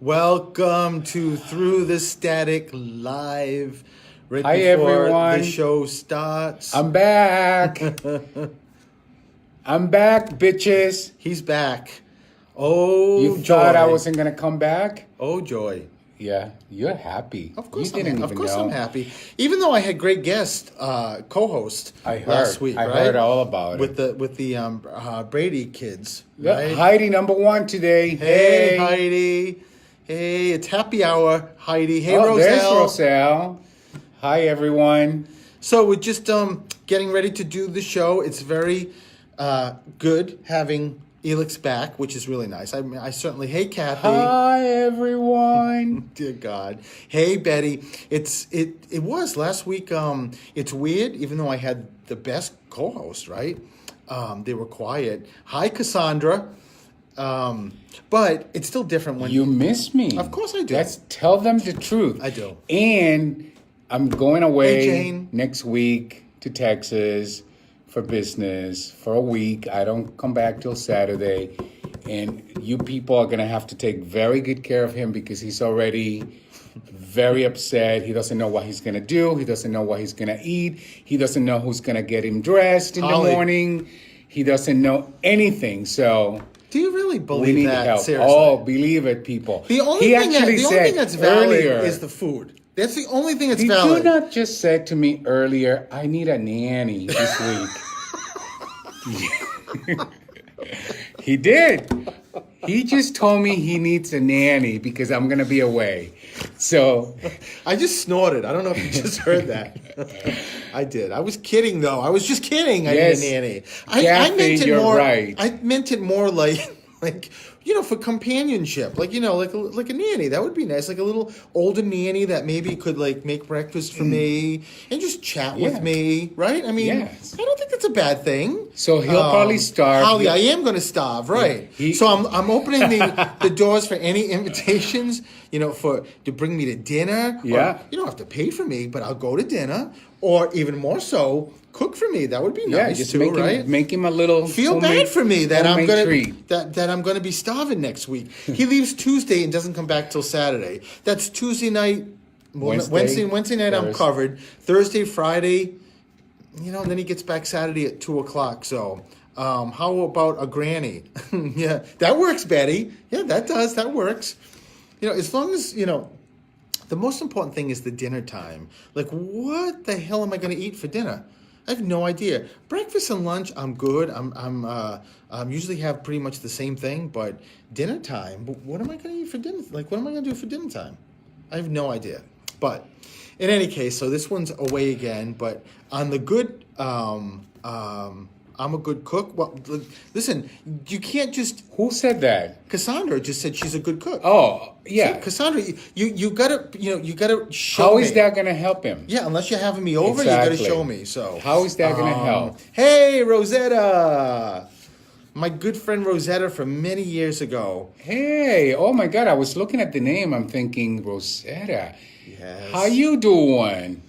Welcome to Through the Static Live. Right Hi, before everyone. the show starts. I'm back. I'm back, bitches. He's back. Oh, You joy. thought I wasn't gonna come back? Oh, joy. Yeah, you're happy. Of course, you didn't of even course know. I'm happy. Even though I had great guest co-host I heard. last week, I right? heard all about with it. the Brady kids, Yeah, right? Heidi, number one today. Hey, Heidi. Hey, it's happy hour, Heidi. Hey, Oh, there's Roselle. Roselle. Hi, everyone. So we're just getting ready to do the show. It's very good having Elix back, which is really nice. I mean, I certainly. Hey, Kathy. Hi, everyone. Dear God. Hey, Betty. It was last week. It's weird, even though I had the best co-host, right? They were quiet. Hi, Cassandra. But it's still different when You miss me. Of course I do. Tell them the truth. I do. And I'm going away Hey, Jane. next week to Texas for business for a week. I don't come back till Saturday. And you people are going to have to take very good care of him because he's already very upset. He doesn't know what he's going to do. He doesn't know what he's going to eat. He doesn't know who's going to get him dressed in Holly. the morning. He doesn't know anything. So Do you really we believe need that? help. Seriously. Oh, believe it, people. The only he thing actually said that's valid earlier, is the food. That's the only thing that's Did valid. you not just said to me earlier, I need a nanny this week? He did. He just told me he needs a nanny because I'm going to be away. So, I just snorted. I don't know if you just heard that. I did. I was kidding, though. I was just kidding. I Yes. need a nanny. I Kathy, meant it you're more. right. I meant it more like for companionship. Like like a nanny. That would be nice. Like a little older nanny that maybe could like make breakfast for me and just chat Yeah. with me. Right? I mean, Yes. I don't think that's a bad thing. So he'll probably starve. Holly, I am going to starve, right? He- So I'm opening the doors for any invitations, to bring me to dinner. Or, Yeah. you don't have to pay for me, but I'll go to dinner, or even more so, cook for me. That would be yeah, nice just too, make him a little Feel homemade- bad for me that I'm homemade gonna treat. that I'm gonna be starving next week. He leaves Tuesday and doesn't come back till Saturday. That's Tuesday night. Wednesday night I'm Thursday. covered. Thursday, Friday, and then he gets back Saturday at 2:00. So, how about a granny? Yeah, that works, Betty. Yeah, that does. That works. As long as the most important thing is the dinner time. Like, what the hell am I going to eat for dinner? I have no idea. Breakfast and lunch, I'm good. I'm usually have pretty much the same thing, but dinner time. What am I going to eat for dinner? Like, what am I going to do for dinner time? I have no idea. But in any case, so this one's away again. But on the good, I'm a good cook. Well, listen, you can't just. Who said that? Cassandra just said she's a good cook. Oh, yeah. See, Cassandra, you gotta show How me. is that going to help him? Yeah, unless you're having me over, you Exactly. gotta show me. So How is that going to help? Hey, Rosetta, my good friend Rosetta from many years ago. Hey, oh my God, I was looking at the name. I'm thinking, Rosetta. Yes. How you doing?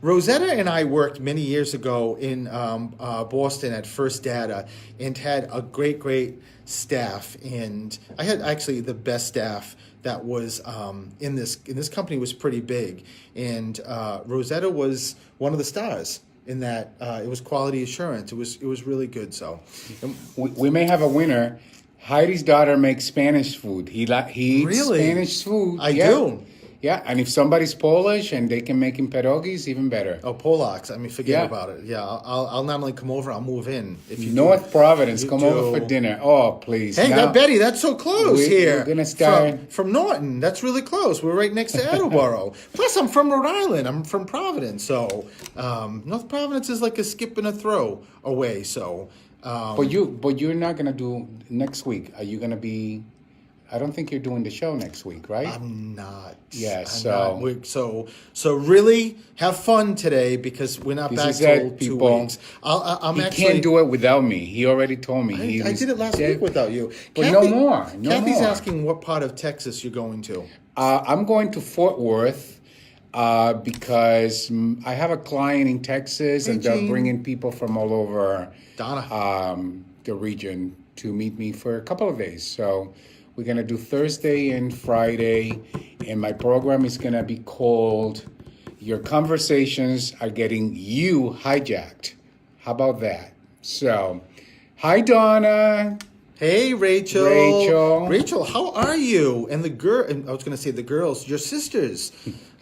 Rosetta and I worked many years ago in Boston at First Data and had a great staff. And I had actually the best staff that was in this company was pretty big. And Rosetta was one of the stars in that. It was quality assurance. It was really good. So We may have a winner. Heidi's daughter makes Spanish food. He eats Really? Spanish food. I Yeah. do. Yeah, and if somebody's Polish and they can make him pierogies, even better. Oh, Polacks. I mean, forget Yeah. about it. Yeah, I'll not only come over, I'll move in. If you North Providence, you come do. over for dinner. Oh, please. Hey, Now- Betty, that's so close here. we're gonna start- from Norton. That's really close. We're right next to Attleboro. Plus, I'm from Rhode Island. I'm from Providence, so North Providence is like a skip and a throw away. So, But you're not gonna do next week. Are you gonna be? I don't think you're doing the show next week, right? I'm not. Yeah, I'm so- not. So really have fun today because we're not This back is it, till 2 people. weeks. I'm he actually. can't do it without me. He already told me. I did it last week without you. But no more. No Kathy's more. asking what part of Texas you're going to. I'm going to Fort Worth because I have a client in Texas, and they're Gene. bringing people from all over Donna. the region to meet me for a couple of days. So We're going to do Thursday and Friday, and my program is going to be called Your Conversations Are Getting You Hijacked. How about that? So, hi, Donna. Hey, Rachel. Rachel. Rachel, how are you? And I was going to say the girls, your sisters.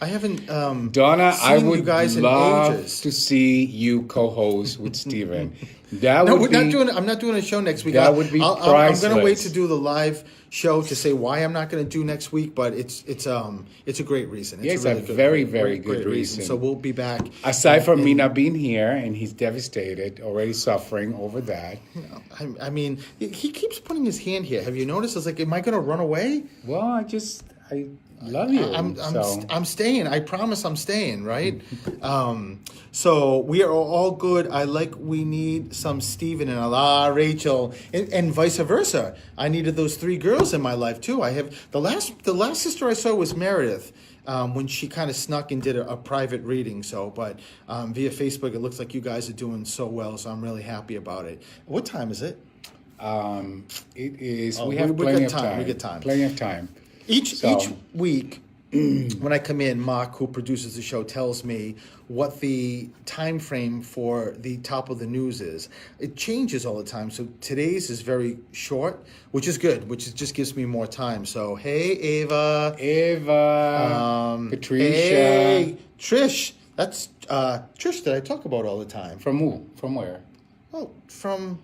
I haven't Donna, seen I would you guys love in ages. to see you co-host with Steven. That No, would be, I'm not doing a show next week. That would be I'm going to wait priceless. to do the live show to say why I'm not going to do next week, but it's a great reason. It's really a very, very good great reason. So we'll be back. Aside from me not being here, and he's devastated, already suffering over that. I mean, he keeps putting his hand here. Have you noticed? It's like, am I going to run away? Well, I love you. I'm staying. I promise I'm staying, right? So we are all good. We need some Steven and Rachel, and vice versa. I needed those 3 girls in my life too. I have the last sister I saw was Meredith. When she kind of snuck and did a private reading. But via Facebook, it looks like you guys are doing so well. So I'm really happy about it. What time is it? It is. Oh, we have we plenty got of time. time. We got time. Plenty of time. Each week, when I come in, Mark, who produces the show, tells me what the time frame for the top of the news is. It changes all the time. So today's is very short, which is good, just gives me more time. So, hey, Ava. Patricia. Hey, Trish. That's Trish that I talk about all the time. From who? From where? Oh, from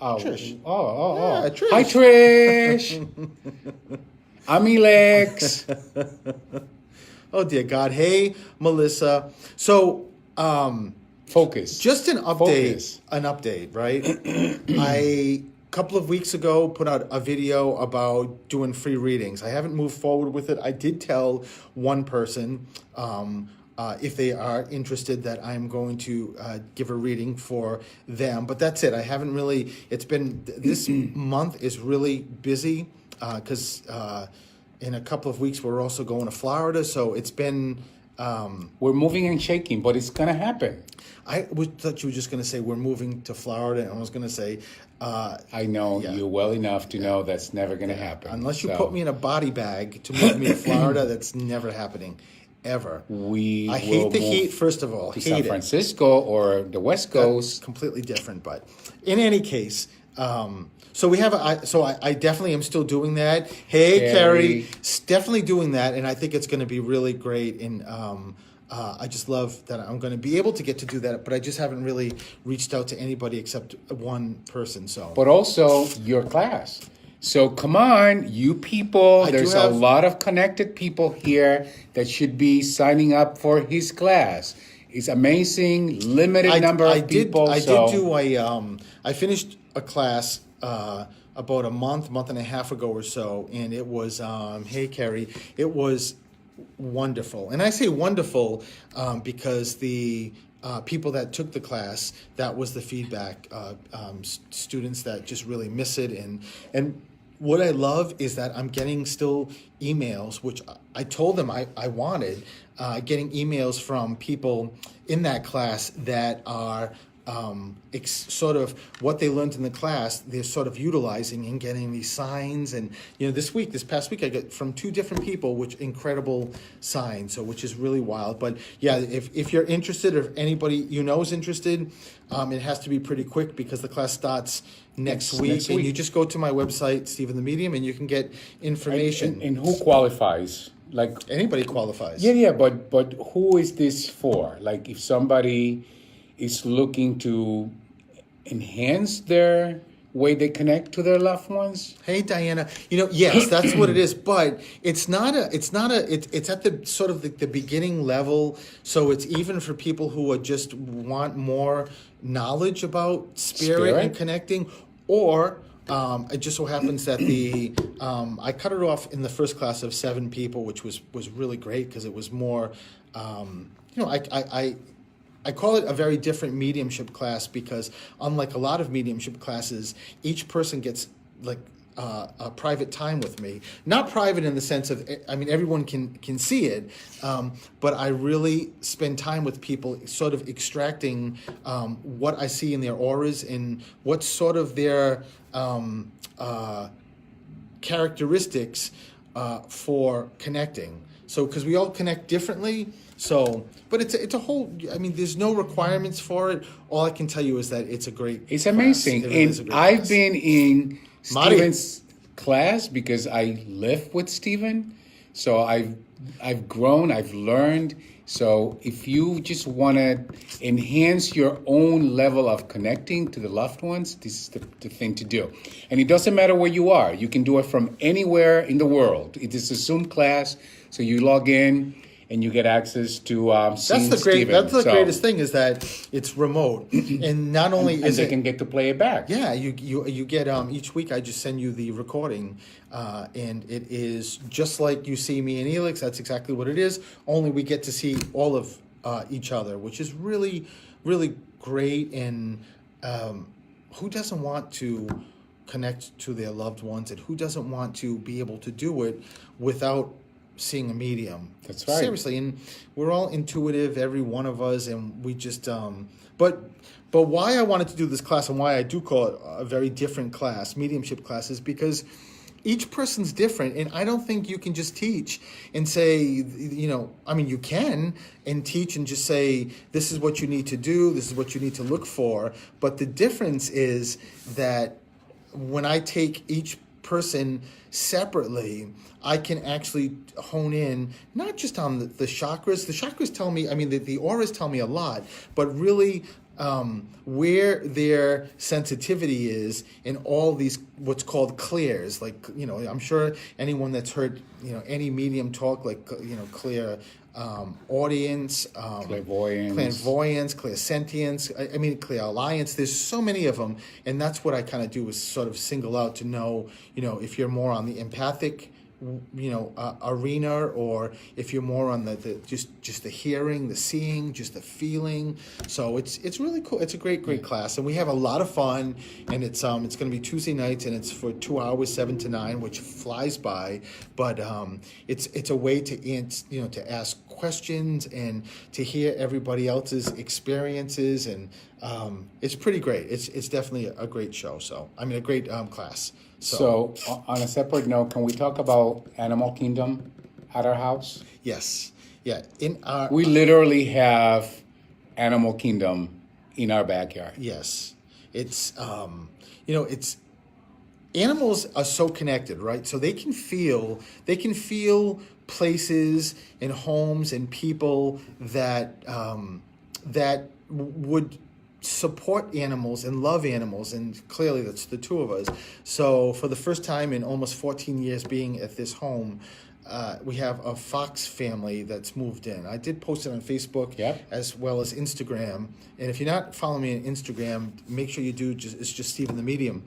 Trish. Oh. Yeah, Trish. Hi, Trish. I'm Elex. Oh, dear God. Hey, Melissa. So, Focus. just an Focus. update, right? A couple of weeks ago put out a video about doing free readings. I haven't moved forward with it. I did tell one person, if they are interested, that I'm going to give a reading for them. But that's it. I haven't really, this month is really busy because in a couple of weeks we're also going to Florida. So it's been... We're moving and shaking, but it's going to happen. thought you were just going to say we're moving to Florida, and I was going to say... I know you well enough to know that's never going to happen. Unless you put me in a body bag to move me to Florida, that's never happening. Ever. I hate the heat, first of all. To Hate San it. Francisco or the West Coast. Completely different, but in any case, so we have. I definitely am still doing that. Hey, Carrie, definitely doing that, and I think it's going to be really great. And I just love that I'm going to be able to get to do that, but I just haven't really reached out to anybody except one person. So, But also your class. So come on, you people. There's a lot of connected people here that should be signing up for his class. It's amazing, limited number of people. I did do I finished a class about a month and a half ago or so, and it was hey, Carrie, it was wonderful. And I say wonderful because the people that took the class, that was the feedback. Students that just really miss it, and what I love is that I'm getting still emails, which I told them I wanted, getting emails from people in that class that are sort of what they learned in the class, they're sort of utilizing and getting these signs. And, this past week, I got from 2 different people, which incredible signs, so which is really wild. But yeah, if you're interested, or if anybody you know is interested, it has to be pretty quick because the class starts next week. And you just go to my website, Steven the Medium, and you can get information. And who qualifies? Like anybody qualifies. Yeah, but who is this for? Like if somebody is looking to enhance their way they connect to their loved ones. Hey, Diana. Yes, that's what it is. But it's at the sort of the beginning level. So it's even for people who just want more knowledge about spirit and connecting, or it just so happens that I cut it off in the first class of 7 people, which was really great because it was more, I call it a very different mediumship class because unlike a lot of mediumship classes, each person gets like a private time with me. Not private in the sense of, everyone can see it, but I really spend time with people sort of extracting what I see in their auras and what sort of their characteristics for connecting. So, because we all connect differently. So, but it's a whole. I mean, there's no requirements for it. All I can tell you is that it's a great. It's class. amazing. It really is a And great I've class. been in Marty. Steven's class because I live with Steven. So I've grown, I've learned. So if you just want to enhance your own level of connecting to the loved ones, this is the thing to do. And it doesn't matter where you are. You can do it from anywhere in the world. It is a Zoom class, so you log in and you get access to seeing Steven. That's the So- greatest thing is that it's remote, and not only and is they it. can get to play it back. Yeah, you get each week. I just send you the recording, and it is just like you see me and Elix. That's exactly what it is. Only we get to see all of each other, which is really, really great. And who doesn't want to connect to their loved ones, and who doesn't want to be able to do it without seeing a medium? That's right. Seriously, and we're all intuitive, every one of us, and we just but why I wanted to do this class and why I do call it a very different class, mediumship class, is because each person's different, and I don't think you can just teach and say, I mean, you can and teach and just say, this is what you need to do, this is what you need to look for, but the difference is that when I take each person separately, I can actually hone in not just on the chakras. The chakras tell me, I mean, the auras tell me a lot, but really where their sensitivity is in all these what's called clears. Like, I'm sure anyone that's heard, any medium talk, like, clear audience, clairvoyance, clairsentience, I mean, clear alliance. There's so many of them, and that's what I kind of do is sort of single out to know, if you're more on the empathic, arena, or if you're more on the just the hearing, the seeing, just the feeling. So it's really cool. It's a great class, and we have a lot of fun. And it's going to be Tuesday nights, and it's for 2 hours, 7 to 9, which flies by. But it's a way to ask questions and to hear everybody else's experiences, and it's pretty great. It's definitely a great show. So I mean, a great class. So, on a separate note, can we talk about Animal Kingdom at our house? Yes. Yeah. We literally have Animal Kingdom in our backyard. Yes. It's, it's, animals are so connected, right? So they can feel places and homes and people that would support animals and love animals, and clearly that's the two of us. So for the first time in almost 14 years being at this home, we have a fox family that's moved in. I did post it on Facebook as well as Instagram. And if you're not following me on Instagram, make sure you do. It's just Steven the Medium.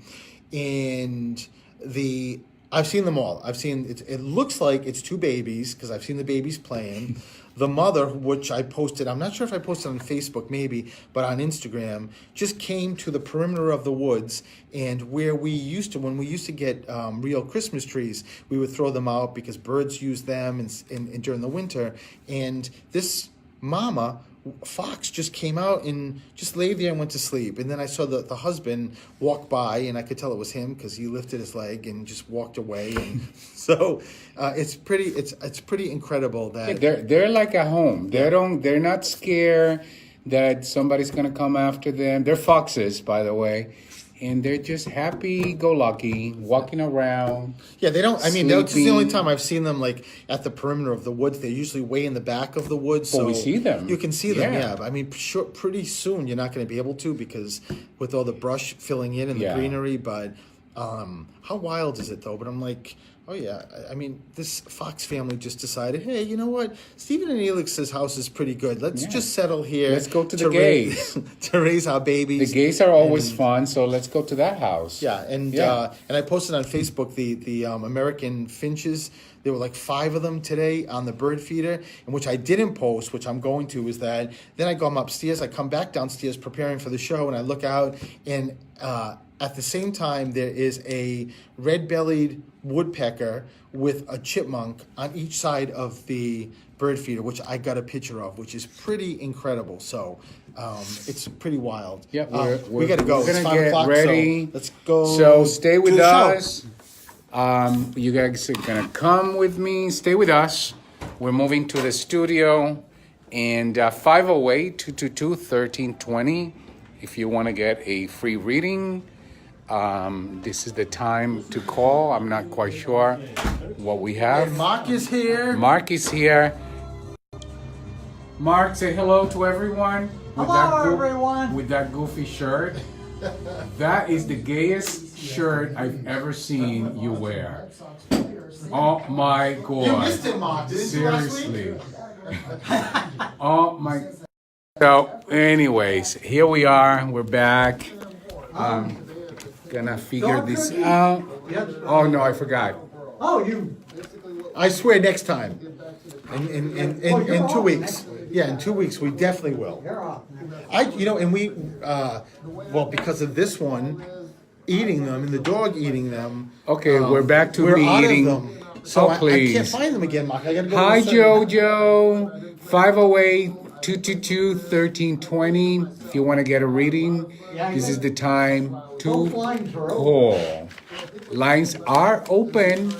And I've seen them all. I've seen it looks like it's two babies because I've seen the babies playing. The mother, which I posted, I'm not sure if I posted on Facebook maybe, but on Instagram, just came to the perimeter of the woods, and where when we used to get real Christmas trees, we would throw them out because birds use them and during the winter. And this mama fox just came out and just laid there and went to sleep. And then I saw the husband walk by, and I could tell it was him because he lifted his leg and just walked away. And so it's pretty incredible that they're like at home. They're not scared that somebody's gonna come after them. They're foxes, by the way. And they're just happy-go-lucky, walking around. Yeah, they don't. I mean, that's the only sleeping. time I've seen them, like at the perimeter of the woods. They're usually way in the back of the woods. So we see them. You can see them. Yeah. Yeah, I mean, pretty soon you're not going to be able to because with all the brush filling in and the greenery. But how wild is it though? But I'm like, oh yeah. I mean, this fox family just decided, hey, you know what? Stephen and Elix's house is pretty good. Let's just settle here. Let's go to the gays. to raise our babies. The gays are always fun, so let's go to that house. Yeah, and I posted on Facebook the American finches. There were like 5 of them today on the bird feeder, and which I didn't post, which I'm going to, is that then I go upstairs, I come back downstairs preparing for the show, and I look out, and at the same time there is a red-bellied woodpecker with a chipmunk on each side of the bird feeder, which I got a picture of, which is pretty incredible. So it's pretty wild. Yeah, we got to go. We're It's gonna 5 get o'clock, ready. so let's go. So stay with to the us. show. You guys are gonna come with me, stay with us. We're moving to the studio, and 508-222-1320 if you want to get a free reading. This is the time to call. I'm not quite sure what we have. And Mark is here. Mark is here. Mark, say hello to everyone. Hello, everyone. With that goofy shirt. That is the gayest shirt I've ever seen you wear. Oh my God. You missed it, Mark. Didn't you last week? Seriously. Oh my. So, anyways, here we are. We're back. Gonna figure this out. Oh no, I forgot. Oh, you. I swear next time. In 2 weeks. Yeah, in 2 weeks we definitely will. You're off. And we, well, because of this one, eating them and the dog eating them. Okay, we're back to we're me out eating. of them. So Oh, I please. can't find them again, Mark. I gotta go. Hi, to the Jojo. 508-222-1320. If you want to get a reading, this is the time to Both lines are open. call. Lines are open,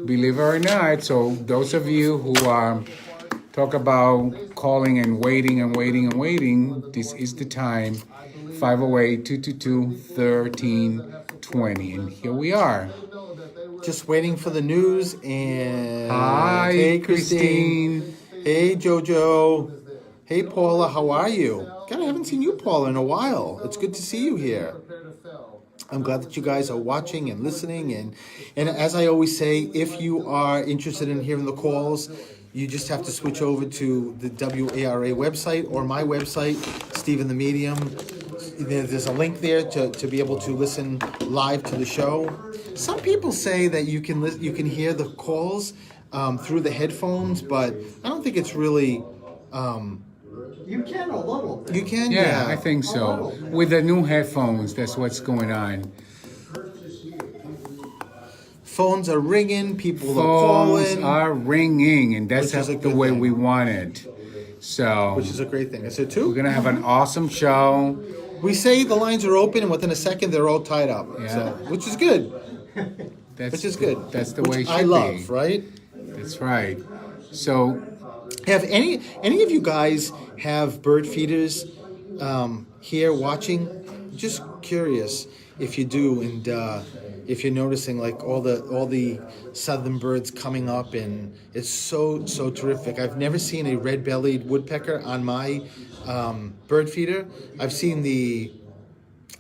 believe it or not. So those of you who talk about calling and waiting, this is the time. 508-222-1320. And here we are. Just waiting for the news and. Hi, Hey, Christine. Hey, Jojo. Hey, Paula. How are you? God, I haven't seen you, Paula, in a while. It's good to see you here. I'm glad that you guys are watching and listening. And as I always say, if you are interested in hearing the calls, you just have to switch over to the WARA website or my website, Stephen the Medium. There's a link there to be able to listen live to the show. Some people say that you can hear the calls through the headphones, but I don't think it's really. You can a little bit. You can, Yeah, I think so. With the new headphones, that's what's going on. Phones are ringing, people are Phones calling, are ringing, and that's Which is a the good way thing. we want it. So which is a great thing. I said we're too. gonna have an awesome show. We say the lines are open, and within a second they're all tied up. Yeah. So, which is good. That's Which is good. That's the Which way it should I love, be. right? That's right. So Have any of you guys have bird feeders here watching? Just curious if you do, and if you're noticing like all the southern birds coming up, and it's so terrific. I've never seen a red-bellied woodpecker on my bird feeder. I've seen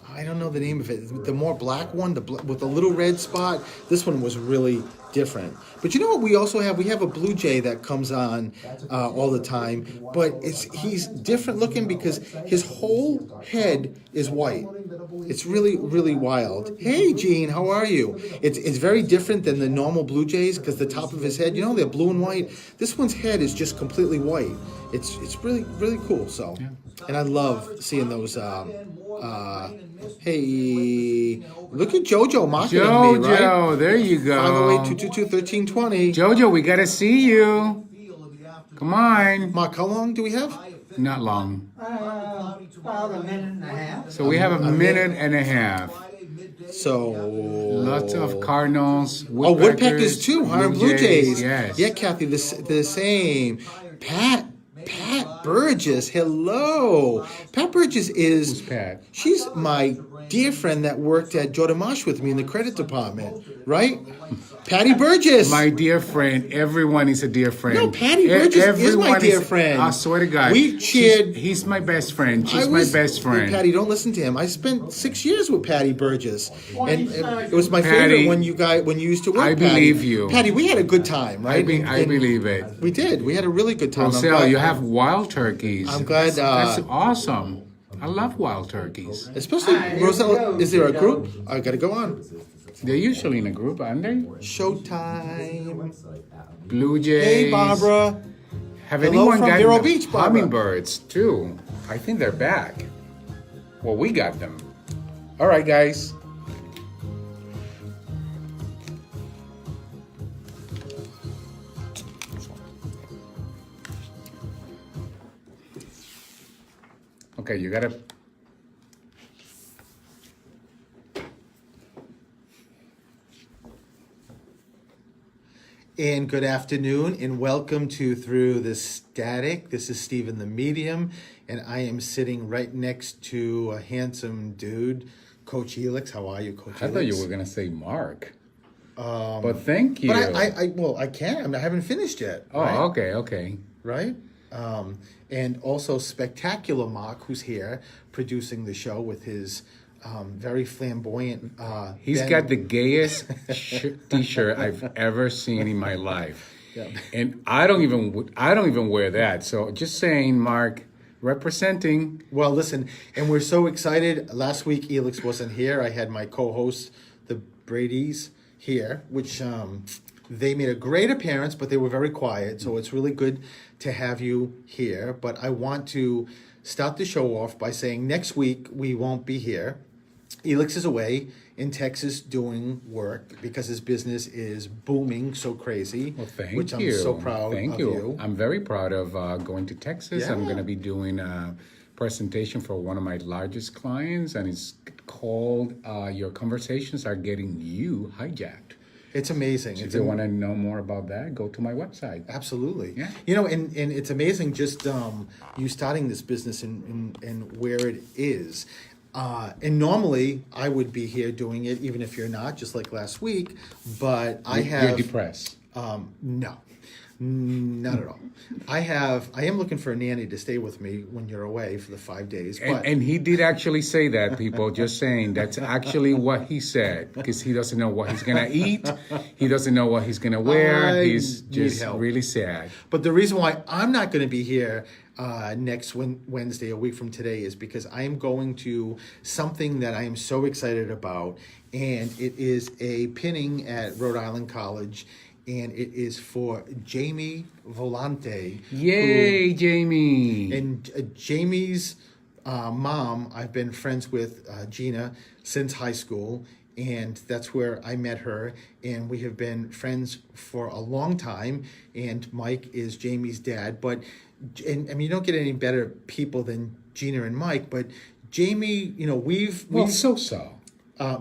I don't know the name of it. The more black one, with the little red spot. This one was really different. But you know what? We also have a blue jay that comes on all the time. But he's different looking because his whole head is white. It's really wild. Hey, Gene, how are you? It's very different than the normal blue jays because the top of his head, they're blue and white. This one's head is just completely white. It's really cool. So, and I love seeing those. Hey, look at Jojo mocking me, right? Jojo, there you go. 508-222-1320. Jojo, we gotta see you. Come on. Mark, how long do we have? Not long. About a minute and a half. So we have a minute and a half. So Lots of cardinals, woodpeckers too, huh? Blue jays. Yes. Yeah, Kathy, the same. Pat Burgess, hello. Pat Burgess is. Who's Pat? She's my dear friend that worked at Jordan Marsh with me in the credit department, right? Patty Burgess. My dear friend, everyone is a dear friend. No, Patty Burgess is my dear friend. I swear to God. We cheered. He's my best friend. I She's was- my best friend. Patty, don't listen to him. I spent 6 years with Patty Burgess, and it was my Patty, favorite when you used to work. I Patty. believe you. Patty. We had a good time, right? I believe it. We did. We had a really good time. I'm Roselle, glad- you have wild turkeys. I'm glad, That's awesome. I love wild turkeys. Especially Roselle. Is there a group? I gotta go on. They're usually in a group, aren't they? Showtime. Blue jays. Hey, Barbara. Have Hello anyone from gotten Vero the Beach, Barbara. hummingbirds too? I think they're back. Well, we got them. All right, guys. Okay, you gotta. And good afternoon, and welcome to Through the Static. This is Stephen the Medium, and I am sitting right next to a handsome dude, Coach Helix. How are you, Coach Helix? I thought you were going to say Mark. But thank you. But I can't. I haven't finished yet. Oh, right? okay. Right? And also Spectacular Mark, who's here producing the show with his very flamboyant. He's Ben- got the gayest T-shirt I've ever seen in my life, Yeah. and I don't even wear that. So just saying, Mark, representing. Well, listen, and we're so excited. Last week, Helix wasn't here. I had my co-host, the Bradys, here, which they made a great appearance, but they were very quiet. So it's really good to have you here. But I want to start the show off by saying next week we won't be here. Helix is away in Texas doing work because his business is booming so crazy. Well, thank which you. I'm so proud Thank of you. you. I'm very proud of going to Texas. I'm Yeah. going to be doing a presentation for one of my largest clients, and it's called "Your Conversations Are Getting You Hijacked." It's amazing. If It's you want to know more about that, go to my website. Absolutely. Yeah. You know, and it's amazing just you starting this business and where it is. And normally I would be here doing it, even if you're not, just like last week. But I have You're depressed. no, not at all. I am looking for a nanny to stay with me when you're away for the 5 days. But And he did actually say that, people. Just saying, that's actually what he said, because he doesn't know what he's gonna eat. He doesn't know what he's gonna wear. I He's need just help. really sad. But the reason why I'm not going to be here next Wednesday, a week from today, is because I am going to something that I am so excited about, and it is a pinning at Rhode Island College, and it is for Jamie Volante. Yay, Jamie! And Jamie's mom, I've been friends with Gina since high school, and that's where I met her. And we have been friends for a long time. And Mike is Jamie's dad. But, and I mean, you don't get any better people than Gina and Mike. But Jamie, you know, we've so.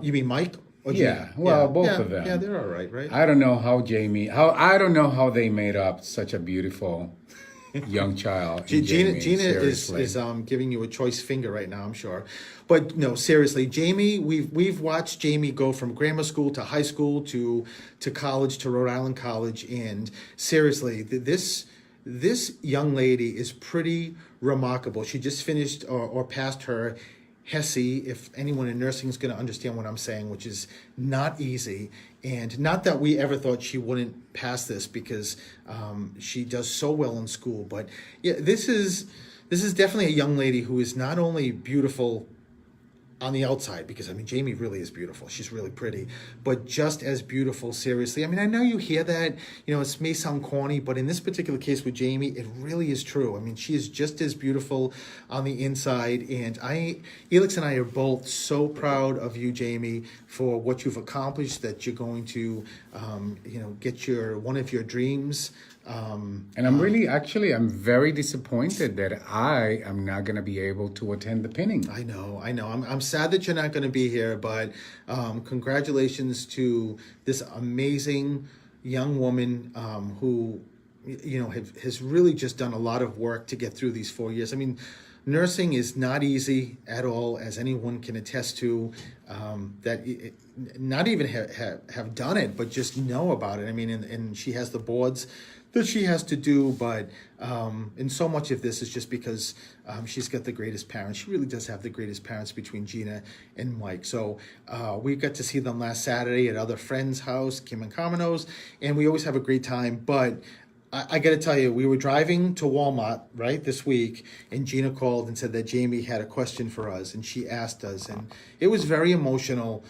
you mean Mike or Yeah, Gina? well, both yeah, of them. Yeah, they're all right, right? I don't know how I don't know how they made up such a beautiful young child. in Gina Jamie, is seriously. giving you a choice finger right now, I'm sure. But no, seriously, Jamie, we've watched Jamie go from grammar school to high school to college, to Rhode Island College, and seriously, this young lady is pretty remarkable. She just finished or passed her HESI, if anyone in nursing is going to understand what I'm saying, which is not easy. And not that we ever thought she wouldn't pass this, because she does so well in school. But yeah, this is definitely a young lady who is not only beautiful on the outside, because I mean Jamie really is beautiful. She's really pretty, but just as beautiful, seriously. I mean, I know you hear that, you know, it may sound corny, but in this particular case with Jamie, it really is true. I mean, she is just as beautiful on the inside, and Helix and I are both so proud of you, Jamie, for what you've accomplished, that you're going to, get one of your dreams. And I'm I'm very disappointed that I am not going to be able to attend the pinning. I know. I'm sad that you're not going to be here, but congratulations to this amazing young woman who, has really just done a lot of work to get through these 4 years. I mean, nursing is not easy at all, as anyone can attest to. Not even have done it, but just know about it. I mean, and she has the boards that she has to do, but and so much of this is just because she's got the greatest parents. She really does have the greatest parents between Gina and Mike. So we got to see them last Saturday at other friends' house, Kim and Carmino's, and we always have a great time. But I got to tell you, we were driving to Walmart, right, this week, and Gina called and said that Jamie had a question for us, and she asked us, and it was very emotional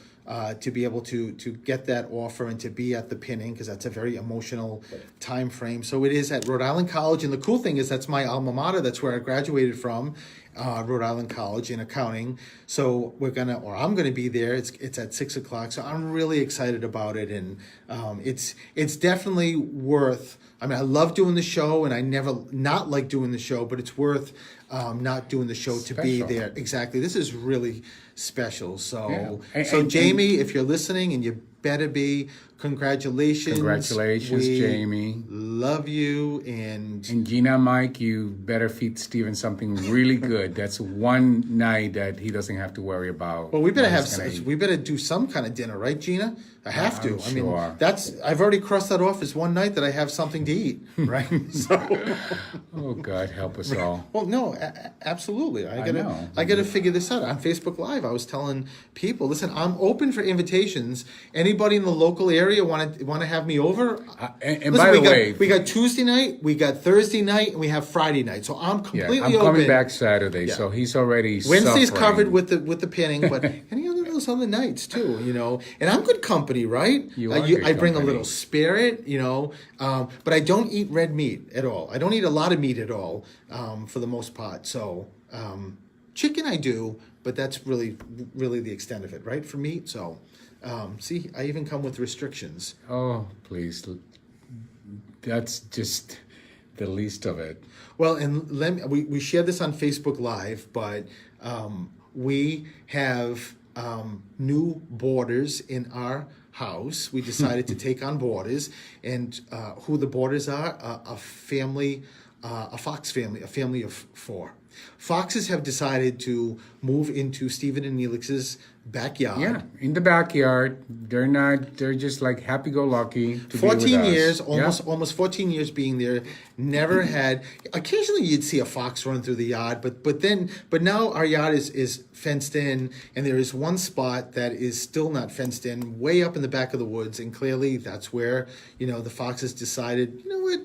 to be able to get that offer and to be at the pinning, because that's a very emotional time frame. So it is at Rhode Island College, and the cool thing is that's my alma mater. That's where I graduated from, Rhode Island College in accounting. So I'm gonna be there. It's at 6:00. So I'm really excited about it, and it's definitely worth. I mean, I love doing the show, and I never not like doing the show, but it's worth not doing the show to be Special. there. Exactly. This is really special. So, Yeah. Jamie, if you're listening, and you better be, congratulations. Congratulations, We Jamie. love you, and And Gina, Mike, you better feed Steven something really good. That's one night that he doesn't have to worry about. well, we better what have he's gonna eat. we better do some kind of dinner, right, Gina? I have to. I'm I mean, sure. I've already crossed that off as one night that I have something to eat, right? So, Oh God, help us all. well, no, absolutely. I know. gotta figure this out on Facebook Live. I was telling people, listen, I'm open for invitations. Anybody in the local area want to have me over? And Listen, by the way, we got Tuesday night, we got Thursday night, and we have Friday night. So I'm completely I'm open. coming back Saturday, so he's already Wednesday's suffering. covered with the pinning, but any of those other nights too, and I'm good company, right? You are good I bring a company. little spirit, but I don't eat red meat at all. I don't eat a lot of meat at all, for the most part. So chicken I do, but that's really the extent of it, right? For meat, so see, I even come with restrictions. Oh, please. That's just the least of it. Well, and we shared this on Facebook Live, but we have new boarders in our house. We decided to take on boarders, and who the boarders are? A family, a fox family, a family of 4. Foxes have decided to move into Stephen and Neelix's backyard. Yeah, in the backyard. They're just like happy-go-lucky to 14 be with us. years, Yeah. almost 14 years being there. Never had. Occasionally, you'd see a fox run through the yard, but now our yard is fenced in, and there is one spot that is still not fenced in, way up in the back of the woods, and clearly that's where the foxes decided. You know what?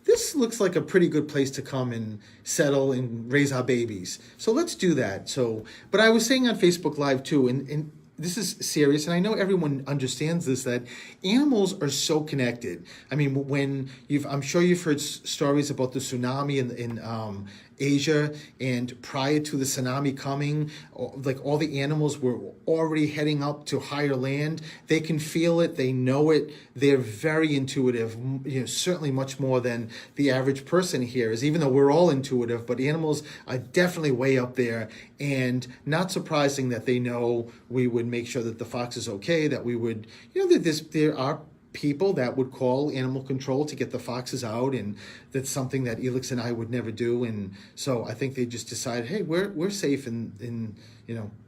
This looks like a pretty good place to come and settle and raise our babies. So let's do that. So, but I was saying on Facebook Live too, and this is serious, and I know everyone understands this, that animals are so connected. I mean, I'm sure you've heard stories about the tsunami in Asia, and prior to the tsunami coming, like all the animals were already heading up to higher land. They can feel it, they know it, they're very intuitive, certainly much more than the average person here is, even though we're all intuitive, but animals are definitely way up there, and not surprising that they know we would make sure that the fox is okay, that we would, that there are people that would call animal control to get the foxes out, and that's something that Elix and I would never do. And so I think they just decided, hey, we're safe in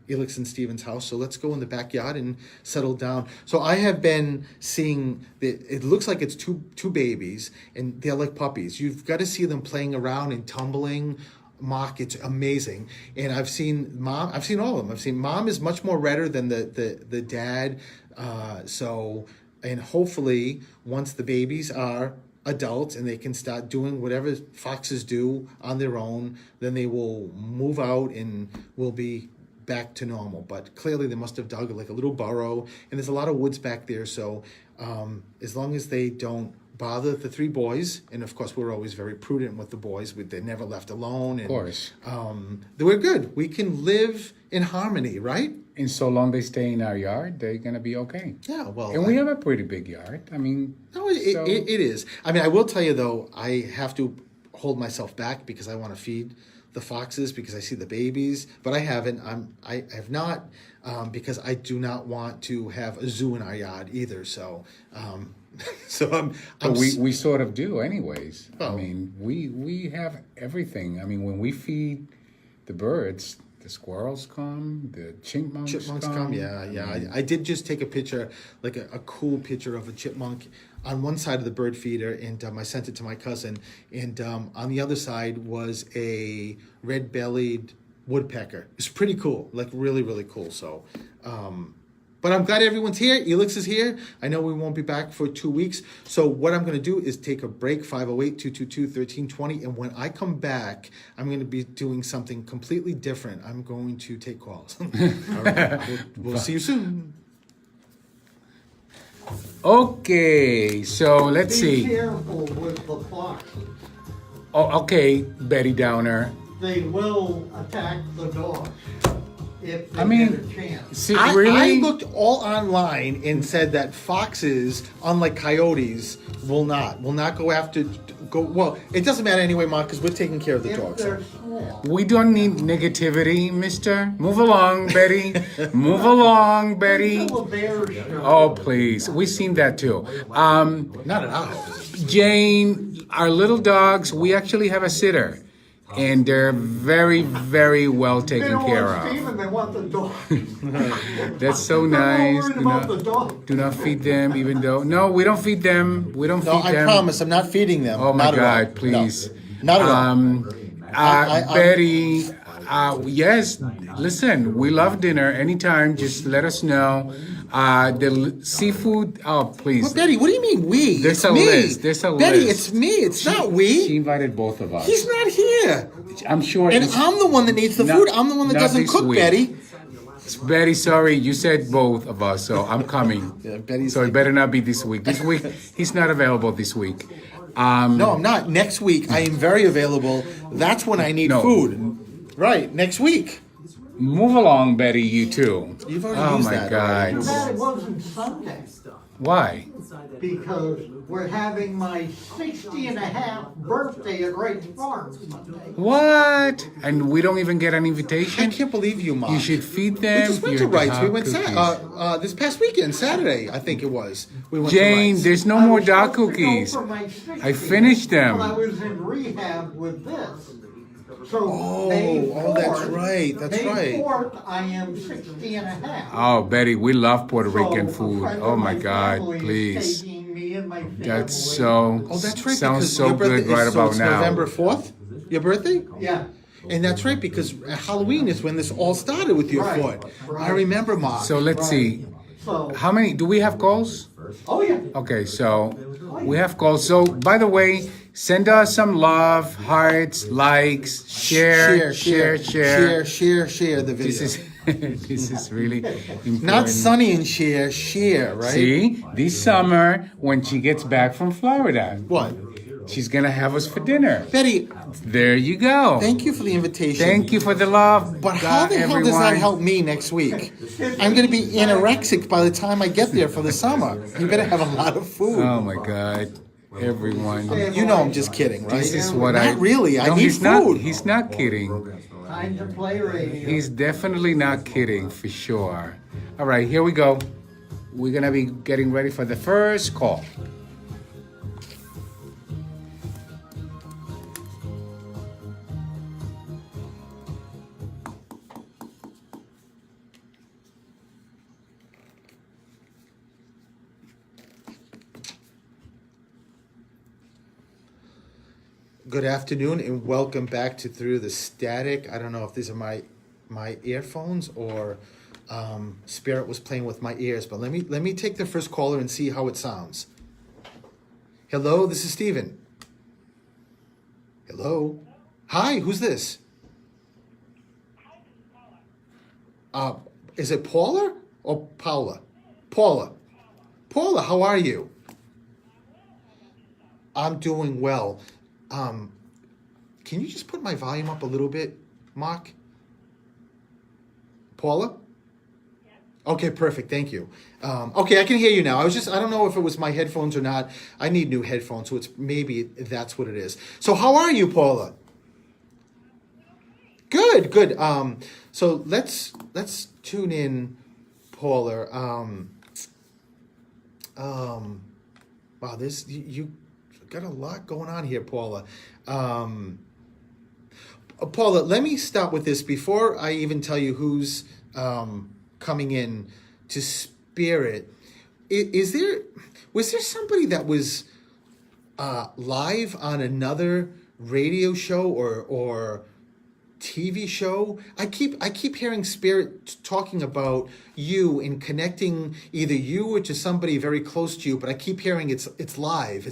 Elix and Steven's house, so let's go in the backyard and settle down. So I have been seeing it looks like it's two babies, and they're like puppies. You've got to see them playing around and tumbling. Mock, it's amazing. And I've seen all of them. I've seen Mom is much more redder than the dad. And hopefully once the babies are adults and they can start doing whatever foxes do on their own, then they will move out and will be back to normal. But clearly they must have dug like a little burrow, and there's a lot of woods back there. So as long as they don't bother the 3 boys, and of course we're always very prudent with the boys, they're never left alone, and Of course. we're good. We can live in harmony, right? And so long they stay in our yard, they're going to be okay. Yeah, well, And we have a pretty big yard. I mean, no, it is. I mean, I will tell you though, I have to hold myself back because I want to feed the foxes because I see the babies, but I haven't. I have not because I do not want to have a zoo in our yard either. So, but we sort of do anyways. Oh. I mean, we have everything. I mean, when we feed the birds, the squirrels come, the chipmunks come. Yeah. I did just take a picture, like a cool picture of a chipmunk on one side of the bird feeder, and I sent it to my cousin. And on the other side was a red-bellied woodpecker. It's pretty cool, like really, really cool. So, but I'm glad everyone's here. Elix is here. I know we won't be back for 2 weeks. So what I'm going to do is take a break, 508-222-1320. And when I come back, I'm going to be doing something completely different. I'm going to take calls. All right. We'll see you soon. Okay, so let's Be see. careful with the foxes. Oh, okay, Betty Downer. They will attack the dog. if I they mean, get a chance. see, I really? looked all online and said that foxes, unlike coyotes, will not go after. Well, it doesn't matter anyway, Mark, because we're taking care of the If dogs. they're small. We don't need negativity, mister. Move along, Betty. Move along, Betty. Until the bears show. Oh, please. We've seen that too. Not at our house. Jane, our little dogs, we actually have a sitter. And they're very, very well They taken don't care want of. Steven, they want the dog. That's so They're not nice. worried about the dog. Do not feed them, even though. No, we don't feed them. We don't No, feed I them. promise, I'm not feeding them. Oh my Not at all. God, please. No, not at all. Betty, yes, listen, we love dinner anytime. Just let us know. Seafood, oh, please. But Betty, what do you mean we? There's It's a me. list. There's a Betty, list. it's me. It's not She we. invited both of us. He's not here. I'm sure. And it's- I'm the one that needs the Not- food. I'm the one that not doesn't this cook, week. Betty. Betty, sorry, you said both of us, so I'm coming. Yeah, Betty's So it better not be this week. This week, he's not available this week. No, I'm not. Next week, I am very available. That's when I need No. food. Right, next week. Move along, Betty, you too. You've already Oh used my that God. Too bad it wasn't Sunday, Why? because we're having my 60 and a half birthday at Wright Farms Monday. What? And we don't even get an I invitation? can't believe you, Mom. You should feed We them. just went your to Wrights. We dog went cookies. this past weekend, Saturday, I think it was. We went Jane, to Wrights. there's no I more was dog supposed to go cookies. for my 60th, I finished them. But I was in rehab with this. So Oh, May oh, that's 4th right, that's May right. 4th, I am 60 and a half. Oh, Betty, we love Puerto So Rican a food. friend Oh of my God, family is please. taking me and my That's family. so. Oh, that's right. Sounds because so your birthday good right is, about it's now. November 4th, your birthday? Yeah. And that's right, because Halloween is when this all started with your Right, foot. right. I remember, Mark. So let's see. So, How many? Do we have calls? oh yeah. Okay, so we have calls. So, by the way, send us some love, hearts, likes, share the video. This is This is really important. not Sunny and share, right? See, this summer when she gets back from Florida, What? she's gonna have us for dinner. Betty, There you go. thank you for the invitation. Thank you for the love. But how the hell does that everyone. help me next week? I'm going to be anorexic by the time I get there for the summer. You better have a lot of food. Oh my God, everyone. You know I'm just kidding, right? This is what Not really. I No, need he's food. not. He's not kidding. Time to play radio. He's definitely not kidding for sure. All right, here we go. We're gonna be getting ready for the first call. Good afternoon and welcome back to Through the Static. I don't know if these are my earphones or Spirit was playing with my ears, but let me take the first caller and see how it sounds. Hello, this is Steven. Hello. Hi, who's this? Is it Paula or Paula? Paula. Paula, how are you? I'm doing well. Can you just put my volume up a little bit, Mark? Paula? Okay, perfect. Thank you. Okay, I can hear you now. I don't know if it was my headphones or not. I need new headphones, so it's maybe that's what it is. So how are you, Paula? Good, good. So let's tune in, Paula. Wow, this you got a lot going on here, Paula. Paula, let me start with this before I even tell you who's coming in to Spirit. Was there somebody that was live on another radio show or TV show? I keep hearing Spirit talking about you and connecting either you or to somebody very close to you, but I keep hearing it's live.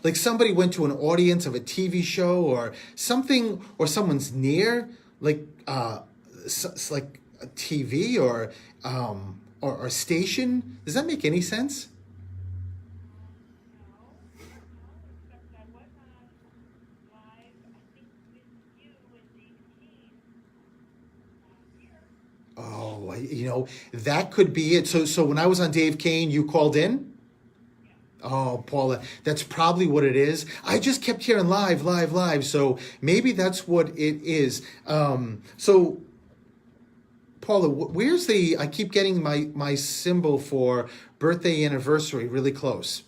Like somebody went to an audience of a TV show or something, or someone's near, like like a TV or a station. Does that make any sense? that could be it. So when I was on Dave Kane, you called in? Oh, Paula, that's probably what it is. I just kept hearing live, live, live. So maybe that's what it is. So, Paula, where's I keep getting my symbol for birthday anniversary really close.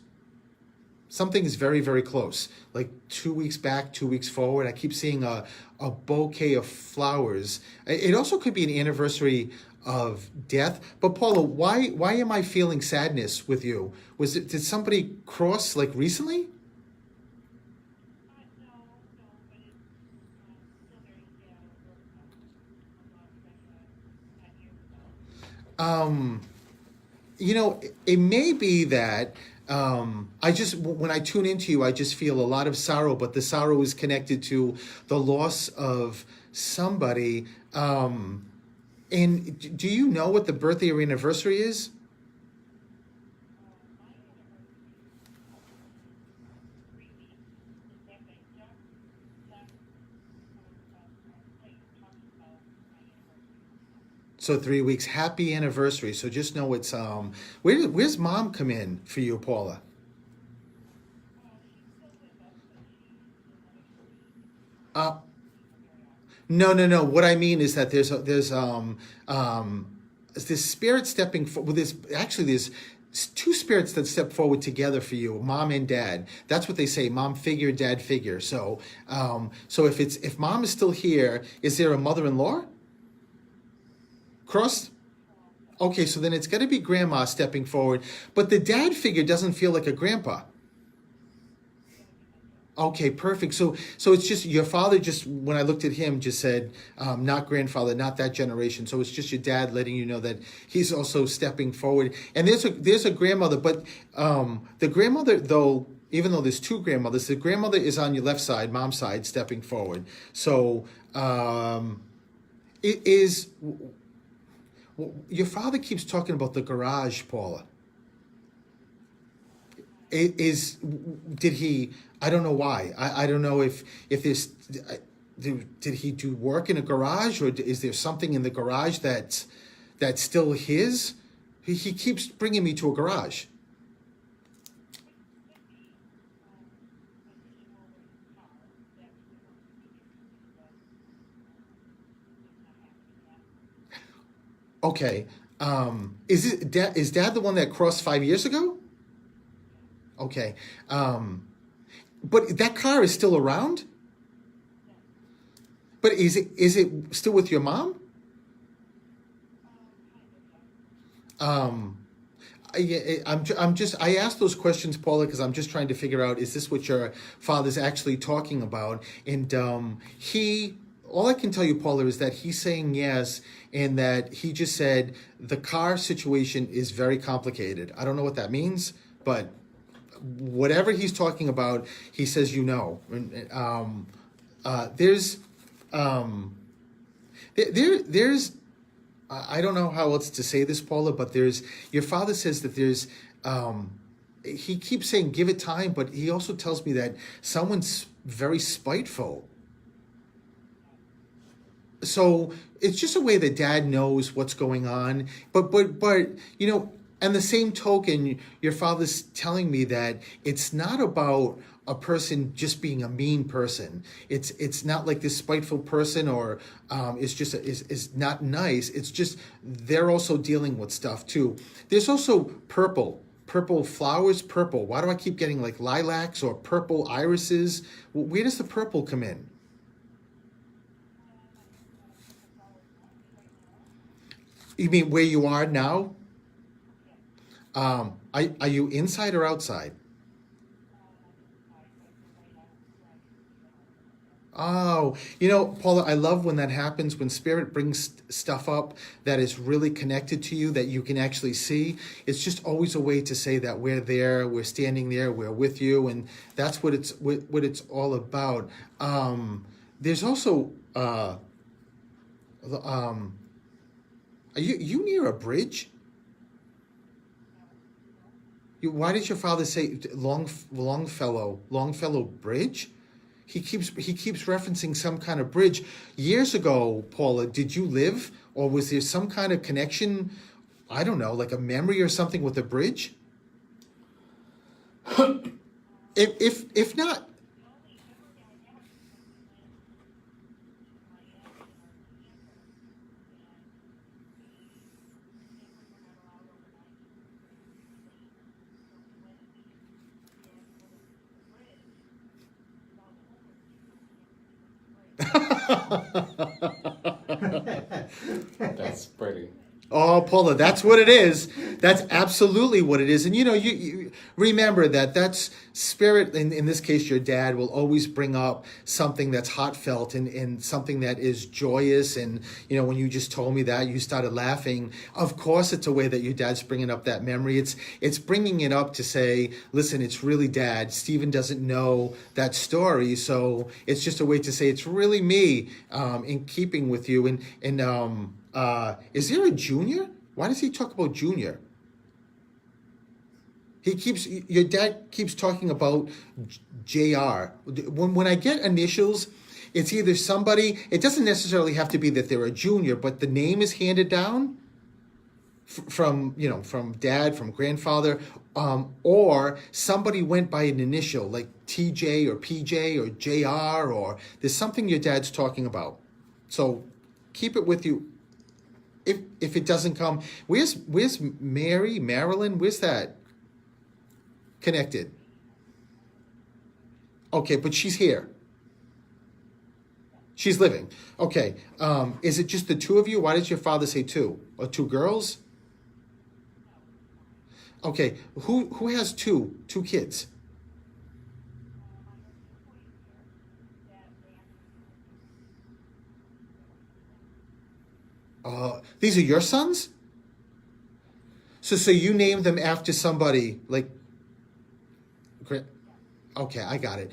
Something is very, very close. Like 2 weeks back, 2 weeks forward. I keep seeing a bouquet of flowers. It also could be an anniversary of death. But Paula, why am I feeling sadness with you? Did somebody cross like recently? It may be that I just, when I tune into you, I just feel a lot of sorrow, but the sorrow is connected to the loss of somebody. And do you know what the birthday or anniversary is? So 3 weeks. Happy anniversary. So just know it's where's mom come in for you, Paula? No. What I mean is that there's this spirit stepping forward. There's two spirits that step forward together for you, mom and dad. That's what they say, mom figure, dad figure. So if mom is still here, is there a mother-in-law? Cross? Okay, so then it's got to be grandma stepping forward. But the dad figure doesn't feel like a grandpa. Okay, perfect. So it's just your father. Just when I looked at him, just said not grandfather, not that generation. So it's just your dad letting you know that he's also stepping forward. And there's a grandmother, but the grandmother though, even though there's two grandmothers, the grandmother is on your left side, mom's side, stepping forward. So it is. Your father keeps talking about the garage, Paula. Did he? I don't know why. I don't know if there's. Did he do work in a garage, or is there something in the garage that's still his? He keeps bringing me to a garage. Okay. Is dad the one that crossed 5 years ago? Okay. But that car is still around? But is it still with your mom? I asked those questions, Paula, because I'm just trying to figure out, is this what your father's actually talking about? And all I can tell you, Paula, is that he's saying yes, and that he just said the car situation is very complicated. I don't know what that means, but whatever he's talking about, he says there's I don't know how else to say this, Paula, but your father says that there's he keeps saying give it time, but he also tells me that someone's very spiteful. So it's just a way that dad knows what's going on. But and the same token, your father's telling me that it's not about a person just being a mean person. It's not like this spiteful person, or is not nice. It's just they're also dealing with stuff too. There's also purple flowers. Purple. Why do I keep getting like lilacs or purple irises? Where does the purple come in? You mean where you are now? Are you inside or outside? Oh, Paula, I love when that happens, when spirit brings stuff up that is really connected to you, that you can actually see. It's just always a way to say that we're there, we're standing there, we're with you, and that's what it's all about. There's also are you near a bridge? Why did your father say Longfellow Bridge? he keeps referencing some kind of bridge. Years ago, Paula, did you live, or was there some kind of connection? I don't know, like a memory or something with a bridge. If not. That's pretty. Oh, Paula, that's what it is. That's absolutely what it is. And you remember that's spirit. In this case, your dad will always bring up something that's heartfelt and something that is joyous. And when you just told me that, you started laughing. Of course, it's a way that your dad's bringing up that memory. It's bringing it up to say, listen, it's really Dad. Stephen doesn't know that story, so it's just a way to say it's really me, in keeping with you. And is there a Junior? Why does he talk about Junior? Your dad keeps talking about JR. When I get initials, it's either somebody, it doesn't necessarily have to be that they're a junior, but the name is handed down from dad, from grandfather, or somebody went by an initial like TJ or PJ or JR, or there's something your dad's talking about. So keep it with you. If it doesn't come, where's Marilyn? Where's that connected? Okay, but she's here. She's living. Okay. Is it just the two of you? Why did your father say two? Or two girls? Okay. Who has two kids? These are your sons? So you named them after somebody like. Okay, I got it.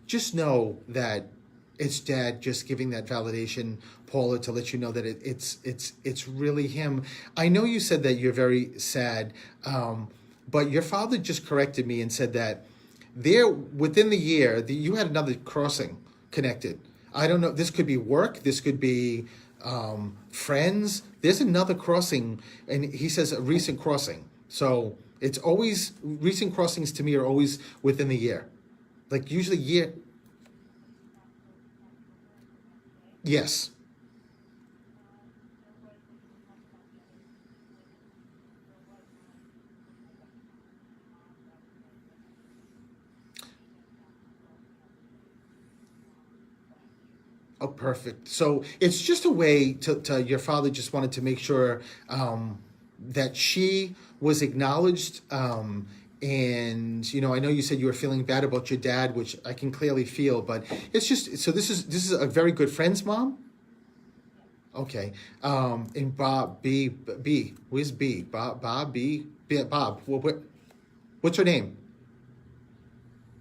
Just know that it's Dad just giving that validation, Paula, to let you know that it's really him. I know you said that you're very sad, but your father just corrected me and said that within the year you had another crossing connected. I don't know. This could be work. This could be friends. There's another crossing, and he says a recent crossing. So it's always, recent crossings to me are always within the year, like usually year. Yes. Oh, perfect. So it's just a way to your father just wanted to make sure that she was acknowledged. And I know you said you were feeling bad about your dad, which I can clearly feel. But it's just, so this is a very good friend's mom. Okay. And Bob B. Where's B? Bob B. Bob. What's her name?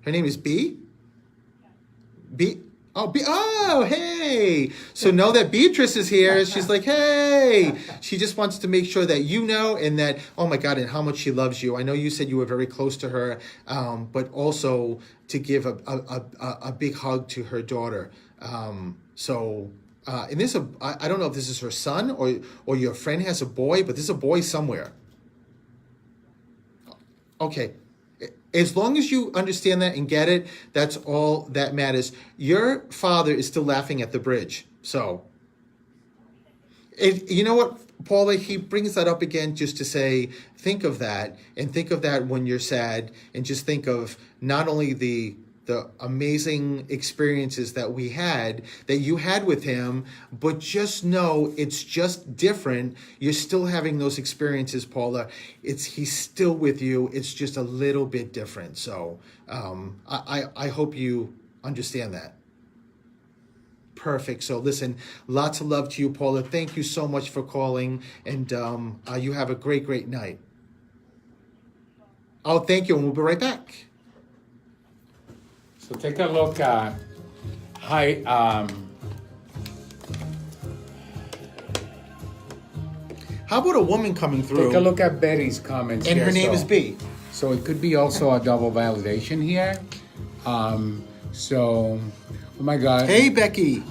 Her name is B. B. Oh, hey. So know that Beatrice is here. She's like, hey. She just wants to make sure that you know, and that, oh my God, and how much she loves you. I know you said you were very close to her, but also to give a big hug to her daughter. And this, I don't know if this is her son or your friend has a boy, but there's a boy somewhere. Okay. As long as you understand that and get it, that's all that matters. Your father is still laughing at the bridge. So, you know what, Paula, he brings that up again just to say, think of that, and think of that when you're sad, and just think of not only the amazing experiences that you had with him, but just know it's just different. You're still having those experiences, Paula. He's still with you. It's just a little bit different. So I hope you understand that. Perfect. So listen, lots of love to you, Paula. Thank you so much for calling, and you have a great, great night. Oh, thank you, and we'll be right back. So take a look at how about a woman coming through? take a look at Betty's comments And here. her name is B. So it could be also a double validation here. So, oh my God. Hey, Becky.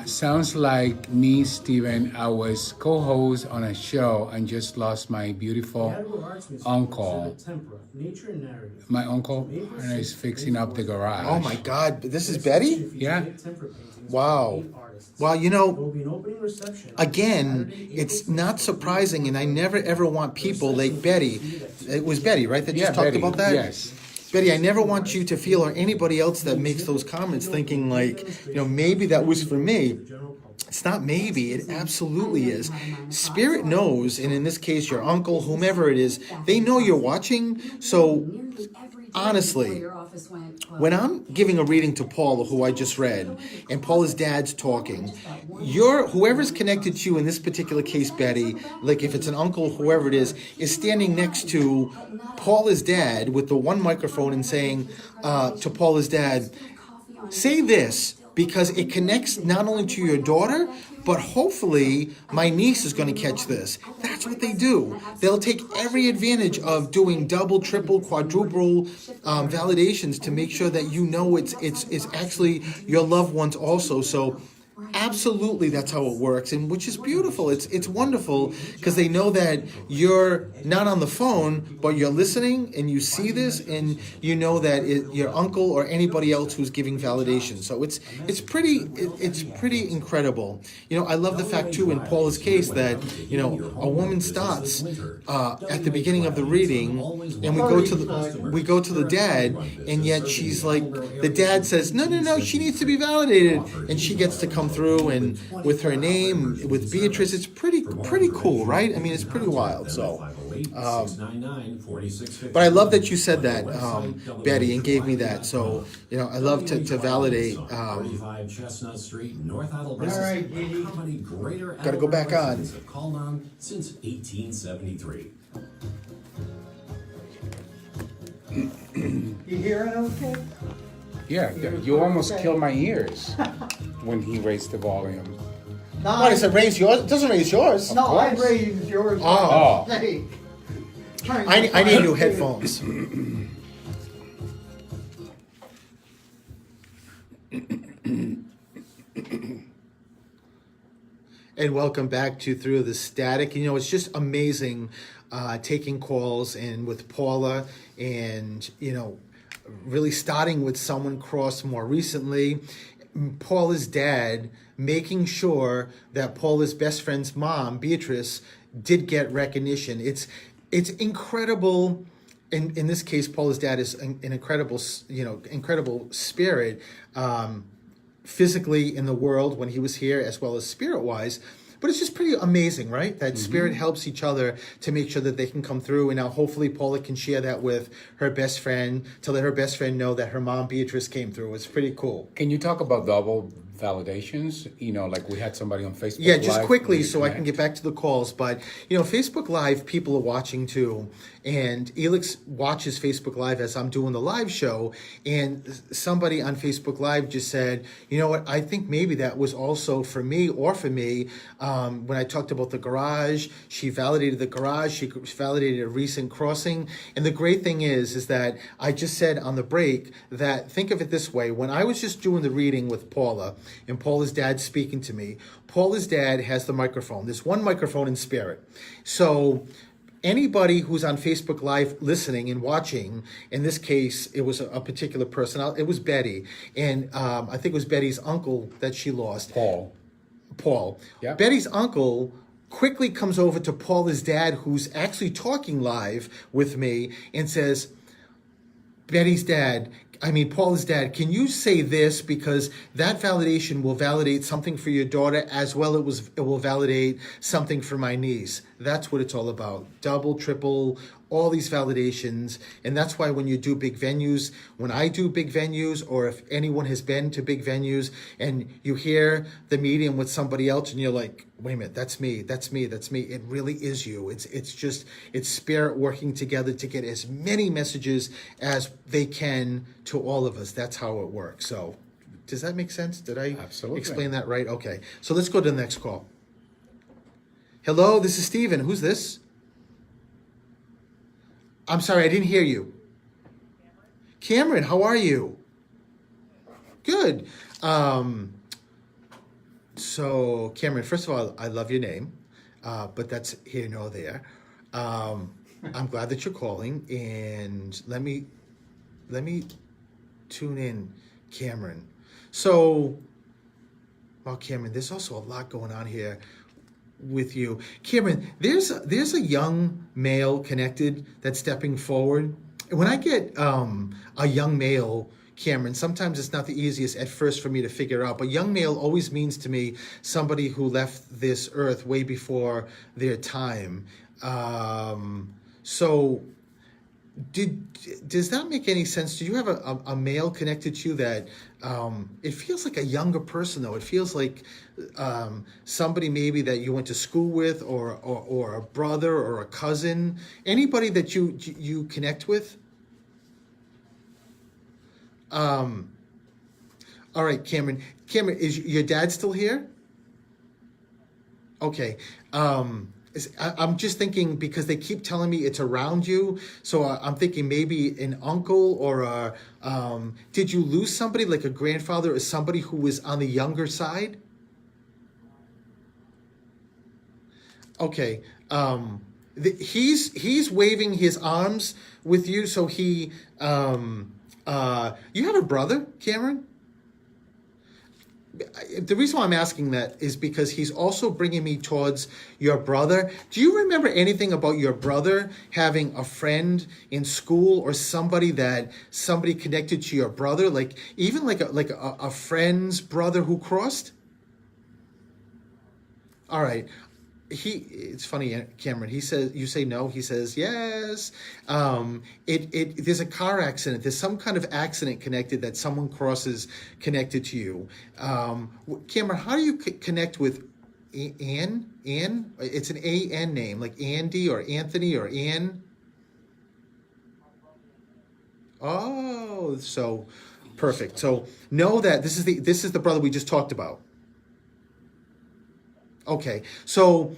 Sounds like me, Steven. I was co-host on a show and just lost my beautiful uncle. My uncle is fixing up the garage. Oh my God, this is Betty? Yeah. Wow. Well, you know, again, it's not surprising, and I never ever want people like Betty. It was Betty, right, that just talked Betty, about that? yes. Betty, I never want you to feel, or anybody else that makes those comments, thinking like, you know, maybe that was for me. It's not maybe, it absolutely is. Spirit knows, and in this case, your uncle, whomever it is, they know you're watching. So, honestly, when I'm giving a reading to Paula, who I just read, and Paula's dad's talking, whoever's connected to you in this particular case, Betty, like if it's an uncle, whoever it is standing next to Paula's dad with the one microphone and saying to Paula's dad, say this, because it connects not only to your daughter, but hopefully my niece is going to catch this. That's what they do. They'll take every advantage of doing double, triple, quadruple validations to make sure that you know it's actually your loved ones also. So absolutely, that's how it works, and which is beautiful. It's wonderful because they know that you're not on the phone, but you're listening, and you see this, and you know that your uncle or anybody else who's giving validation. So it's pretty incredible. You know, I love the fact too in Paula's case that, you know, a woman starts at the beginning of the reading, and we go to the dad, and yet she's like, the dad says no, she needs to be validated, and she gets to come through and with her name, with Beatrice. It's pretty cool, right? I mean, it's pretty wild. So but I love that you said that, Betty, and gave me that. So, you know, I love to validate. Chestnut Street, North All right, Dee. Gotta go back on. Called on since 1873. You hear it okay? Yeah, you almost killed my ears when he raised the volume. No, What, does it raise yours? It doesn't raise yours. no, I course. raised yours. Oh. Hey. I need new headphones. And welcome back to Through the Static. You know, it's just amazing taking calls and with Paula, and, you know, really starting with someone crossed more recently. Paula's dad making sure that Paula's best friend's mom, Beatrice, did get recognition. It's incredible. In this case, Paula's dad is an incredible, incredible spirit, physically in the world when he was here, as well as spirit-wise. But it's just pretty amazing, right? That spirit helps each other to make sure that they can come through. And now hopefully Paula can share that with her best friend to let her best friend know that her mom, Beatrice, came through. It's pretty cool. Can you talk about double validations? You know, like we had somebody on Facebook. Yeah, just Live quickly really so I can connect. get back to the calls. But, you know, Facebook Live, people are watching too. And Elix watches Facebook Live as I'm doing the live show. And somebody on Facebook Live just said, you know what, I think maybe that was also for me or for me. When I talked about the garage, she validated the garage. She validated a recent crossing. And the great thing is that I just said on the break that, think of it this way. When I was just doing the reading with Paula, and Paula's dad speaking to me, Paula's dad has the microphone. There's one microphone in spirit. So anybody who's on Facebook Live listening and watching, in this case, it was a particular person. It was Betty. And I think it was Betty's uncle that she lost. Paul. Yeah. Betty's uncle quickly comes over to Paula's dad, who's actually talking live with me, and says, Paula's dad, can you say this, because that validation will validate something for your daughter as well it will validate something for my niece. That's what it's all about. Double, triple, all these validations. And that's why when you do big venues, when I do big venues, or if anyone has been to big venues and you hear the medium with somebody else and you're like, wait a minute, that's me. It really is you. It's spirit working together to get as many messages as they can to all of us. That's how it works. So does that make sense? Did I Absolutely. explain that right? Okay. So let's go to the next call. Hello, this is Steven. Who's this? I'm sorry, I didn't hear you. Cameron, how are you? Good. So, Cameron, first of all, I love your name, but that's here nor there. I'm glad that you're calling, and let me tune in, Cameron. So, well, Cameron, there's also a lot going on here with you, Cameron. There's a young male connected that's stepping forward. When I get a young male, Cameron, sometimes it's not the easiest at first for me to figure out, but young male always means to me somebody who left this earth way before their time. So does that make any sense? Do you have a male connected to you that it feels like a younger person, though? It feels like somebody maybe that you went to school with, or a brother or a cousin, anybody that you connect with. All right, Cameron. Cameron, is your dad still here? Okay. I'm just thinking because they keep telling me it's around you, so I'm thinking maybe an uncle or a. Did you lose somebody like a grandfather or somebody who was on the younger side? Okay. He's waving his arms with you, so he. You have a brother, Cameron? The reason why I'm asking that is because he's also bringing me towards your brother. Do you remember anything about your brother having a friend in school or somebody connected to your brother, like even like a friend's brother who crossed? All right. It's funny, Cameron. He says, you say no. He says yes. There's a car accident. There's some kind of accident connected that someone crosses connected to you. Cameron, how do you connect with Ann? Ann? It's an A-N name, like Andy or Anthony or Ann. Oh, so perfect. So know that this is the brother we just talked about. Okay, so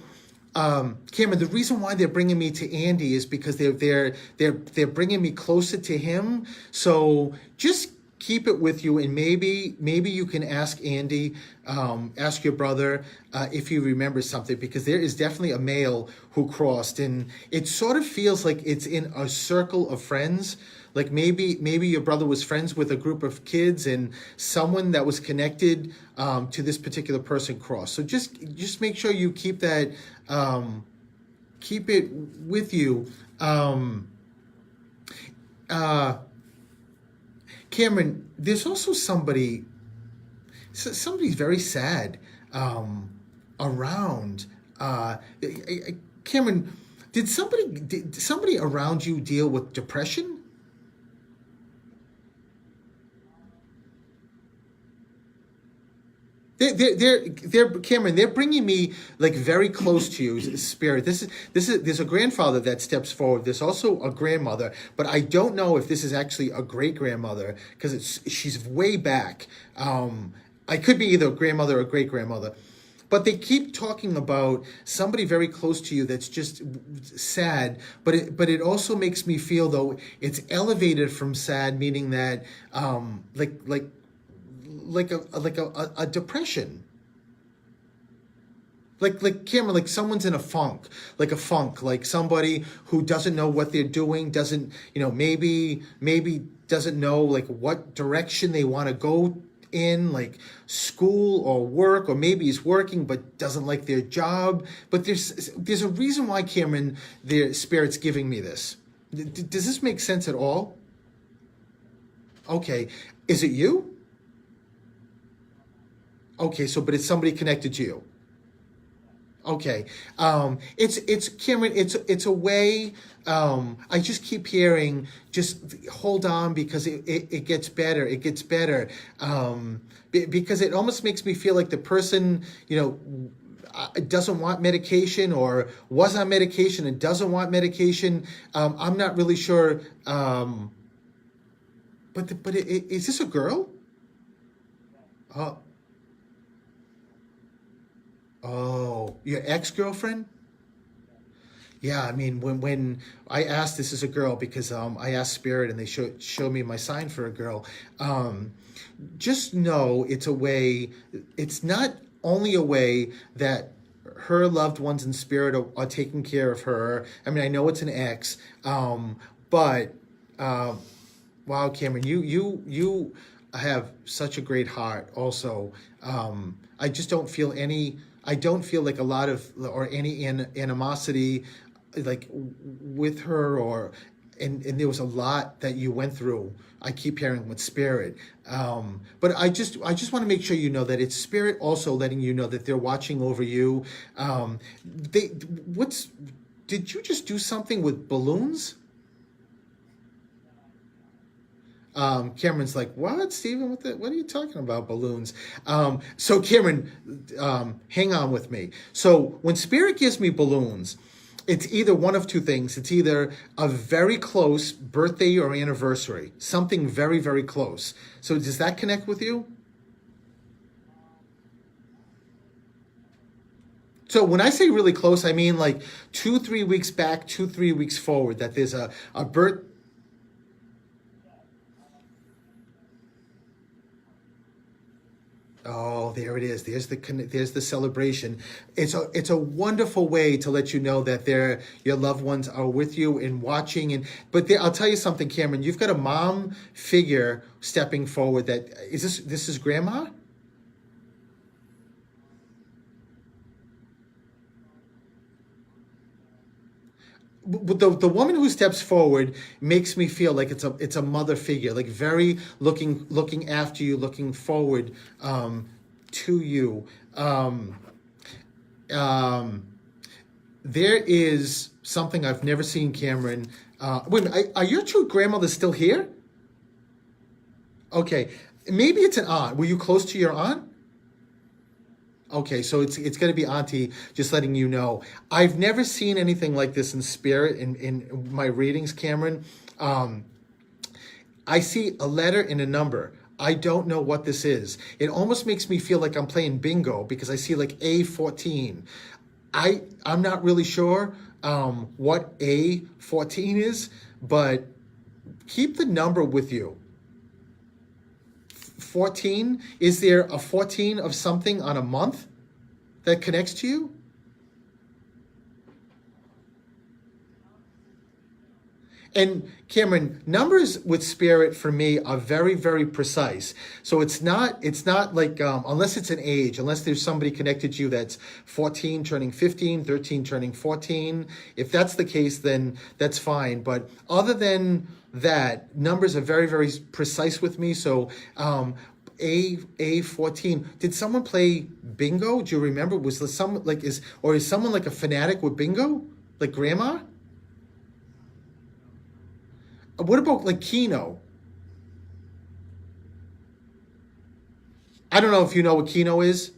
Cameron, the reason why they're bringing me to Andy is because they're bringing me closer to him. So just keep it with you, and maybe you can ask Andy, ask your brother if he remembers something, because there is definitely a male who crossed, and it sort of feels like it's in a circle of friends. Like maybe your brother was friends with a group of kids, and someone that was connected to this particular person crossed. So just make sure you keep that, keep it with you. Cameron, there's also somebody's very sad around. Cameron, did somebody around you deal with depression? They're Cameron. They're bringing me like very close to you, spirit. There's a grandfather that steps forward. There's also a grandmother, but I don't know if this is actually a great grandmother because she's way back. I could be either a grandmother or great grandmother, but they keep talking about somebody very close to you that's just sad. But it also makes me feel though it's elevated from sad, meaning that like a depression, like Cameron, like someone's in a funk, like somebody who doesn't know what they're doing, doesn't maybe doesn't know like what direction they want to go in, like school or work, or maybe he's working but doesn't like their job. But there's a reason why, Cameron, their spirit's giving me this. Does this make sense at all? Okay, is it you? Okay, but it's somebody connected to you. Okay, it's Cameron. It's a way. I just keep hearing. Just hold on, because it gets better. It gets better. Because it almost makes me feel like the person doesn't want medication, or was on medication and doesn't want medication. I'm not really sure. But is this a girl? Oh, your ex-girlfriend? Yeah, I mean, when I asked, this is a girl because I asked Spirit and they show me my sign for a girl. Um, just know it's a way. It's not only a way that her loved ones in spirit are taking care of her. I mean, I know it's an ex, but wow, Cameron, you have such a great heart. Also, I just don't feel any. I don't feel like a lot of or any animosity, like with her or. And there was a lot that you went through. I keep hearing with spirit, but I just want to make sure you know that it's spirit also letting you know that they're watching over you. They what's did you just do something with balloons? Cameron's like, what, Stephen? What are you talking about, balloons? So Cameron, hang on with me. So when Spirit gives me balloons, it's either one of two things. It's either a very close birthday or anniversary, something very, very close. So does that connect with you? So when I say really close, I mean like 2-3 weeks back, 2-3 weeks forward, that there's a birth. Oh, there it is. There's the celebration. It's a wonderful way to let you know that your loved ones are with you and watching. But I'll tell you something, Cameron. You've got a mom figure stepping forward. This is grandma? But the woman who steps forward makes me feel like it's a mother figure, like very looking after you, looking forward to you. There is something I've never seen, Cameron. Wait a minute, are your two grandmothers still here? Okay, maybe it's an aunt. Were you close to your aunt? Okay, so it's going to be Auntie, just letting you know. I've never seen anything like this in spirit in my readings, Cameron. I see a letter and a number. I don't know what this is. It almost makes me feel like I'm playing bingo because I see like A14. I'm not really sure what A14 is, but keep the number with you. 14? Is there a 14 of something on a month that connects to you? And Cameron, numbers with spirit for me are very, very precise. So it's not like, unless it's an age, unless there's somebody connected to you that's 14 turning 15, 13 turning 14. If that's the case, then that's fine. But other than that, numbers are very, very precise with me. So, A14. Did someone play bingo? Do you remember? Was there someone like is someone like a fanatic with bingo? Like grandma? What about like Keno? I don't know if you know what Keno is.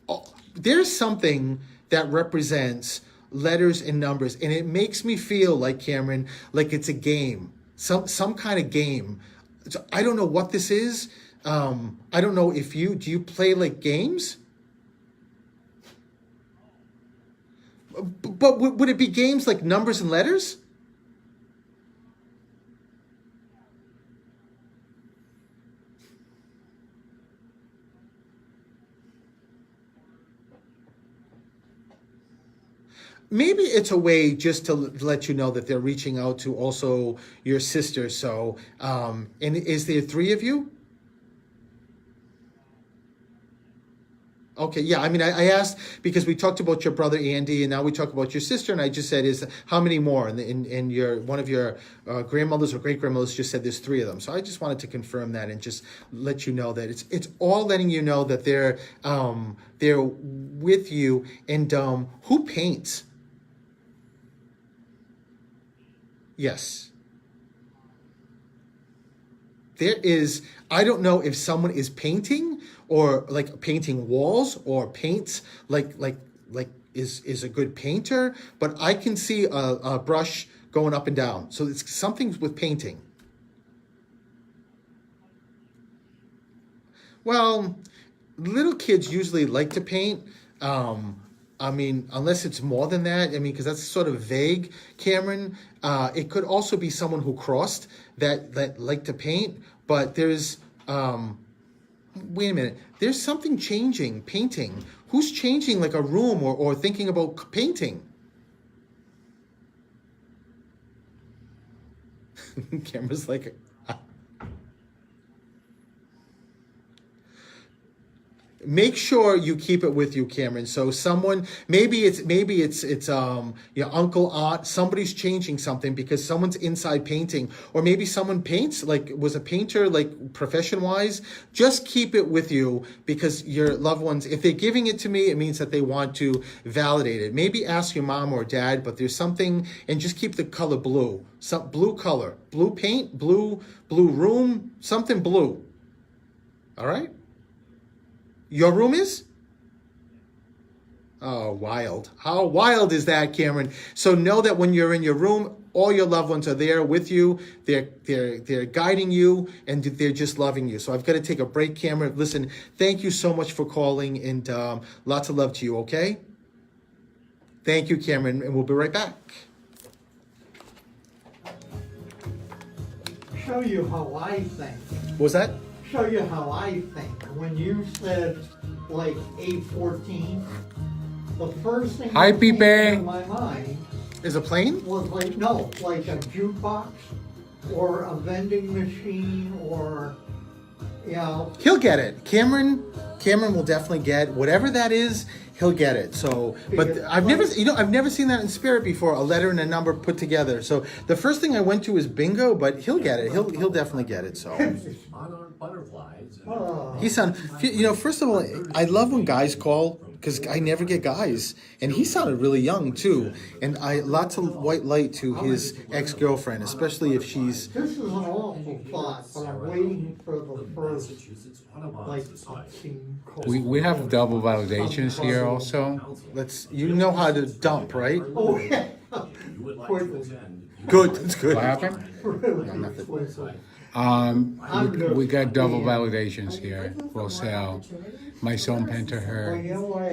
Oh, there's something that represents letters and numbers, and it makes me feel like, Cameron, like it's a game, some kind of game. So I don't know what this is. I don't know if do you play like games? But would it be games like numbers and letters? Maybe it's a way just to let you know that they're reaching out to also your sister. So, and is there 3 of you? Okay, yeah. I mean, I asked because we talked about your brother Andy, and now we talk about your sister, and I just said, "Is how many more?" And your one of your grandmothers or great grandmothers just said there's 3 of them. So I just wanted to confirm that and just let you know that it's all letting you know that they're with you. And who paints? Yes. There is, I don't know if someone is painting or like painting walls or paints like is a good painter, but I can see a brush going up and down. So it's something with painting. Well, little kids usually like to paint. I mean, unless it's more than that, I mean, because that's sort of vague, Cameron. It could also be someone who crossed that liked to paint, but there's, wait a minute, there's something changing, painting. Who's changing like a room or thinking about painting? Cameron's like, make sure you keep it with you, Cameron. So someone, maybe it's your uncle, aunt, somebody's changing something because someone's inside painting, or maybe someone paints, like was a painter, like profession wise. Just keep it with you because your loved ones, if they're giving it to me, it means that they want to validate it. Maybe ask your mom or dad, but there's something, and just keep the color blue, some blue color, blue paint, blue room, something blue. All right. Your room is? Oh, wild. How wild is that, Cameron? So know that when you're in your room, all your loved ones are there with you. They're guiding you, and they're just loving you. So I've got to take a break, Cameron. Listen, thank you so much for calling, and lots of love to you, okay? Thank you, Cameron, and we'll be right back. Show you how I think. What was that? Show you how I think. When you said like 8:14, the first thing Hi, that came Pipe. into my mind Is a plane? was like a jukebox or a vending machine or He'll get it. Cameron will definitely get whatever that is. He'll get it. So, but I've never seen that in spirit before. A letter and a number put together. So the first thing I went to is bingo, but he'll get it. He'll definitely get it. So Monarch butterflies. he sounded. First of all, I love when guys call because I never get guys, and he sounded really young too. And lots of white light to his ex-girlfriend, especially if she's. This is an awful thought, but I'm waiting for the first Massachusetts like Autobahn Society. obscene call. We have double validations here also. You know how to dump, right? Oh yeah. You would like to attend. Good. That's good. What happened? Really nothing. quickly. We got double validations here. Roselle, my son painted her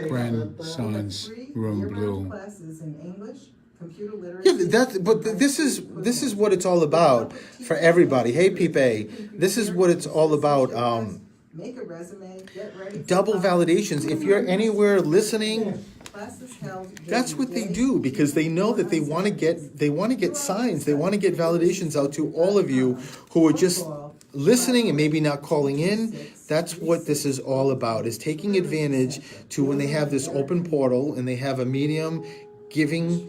grandson's room blue. Classes in English, computer Yeah, literacy. but this is what it's all about for everybody. Hey, Pipe, this is what it's all about. Make a resume, get ready. for Double college. validations. If you're anywhere listening, Classes held that's during what they the do day. because they know that they want to get signs. They want to get validations out to all of you who are just listening and maybe not calling in. That's what this is all about, is taking advantage to when they have this open portal and they have a medium giving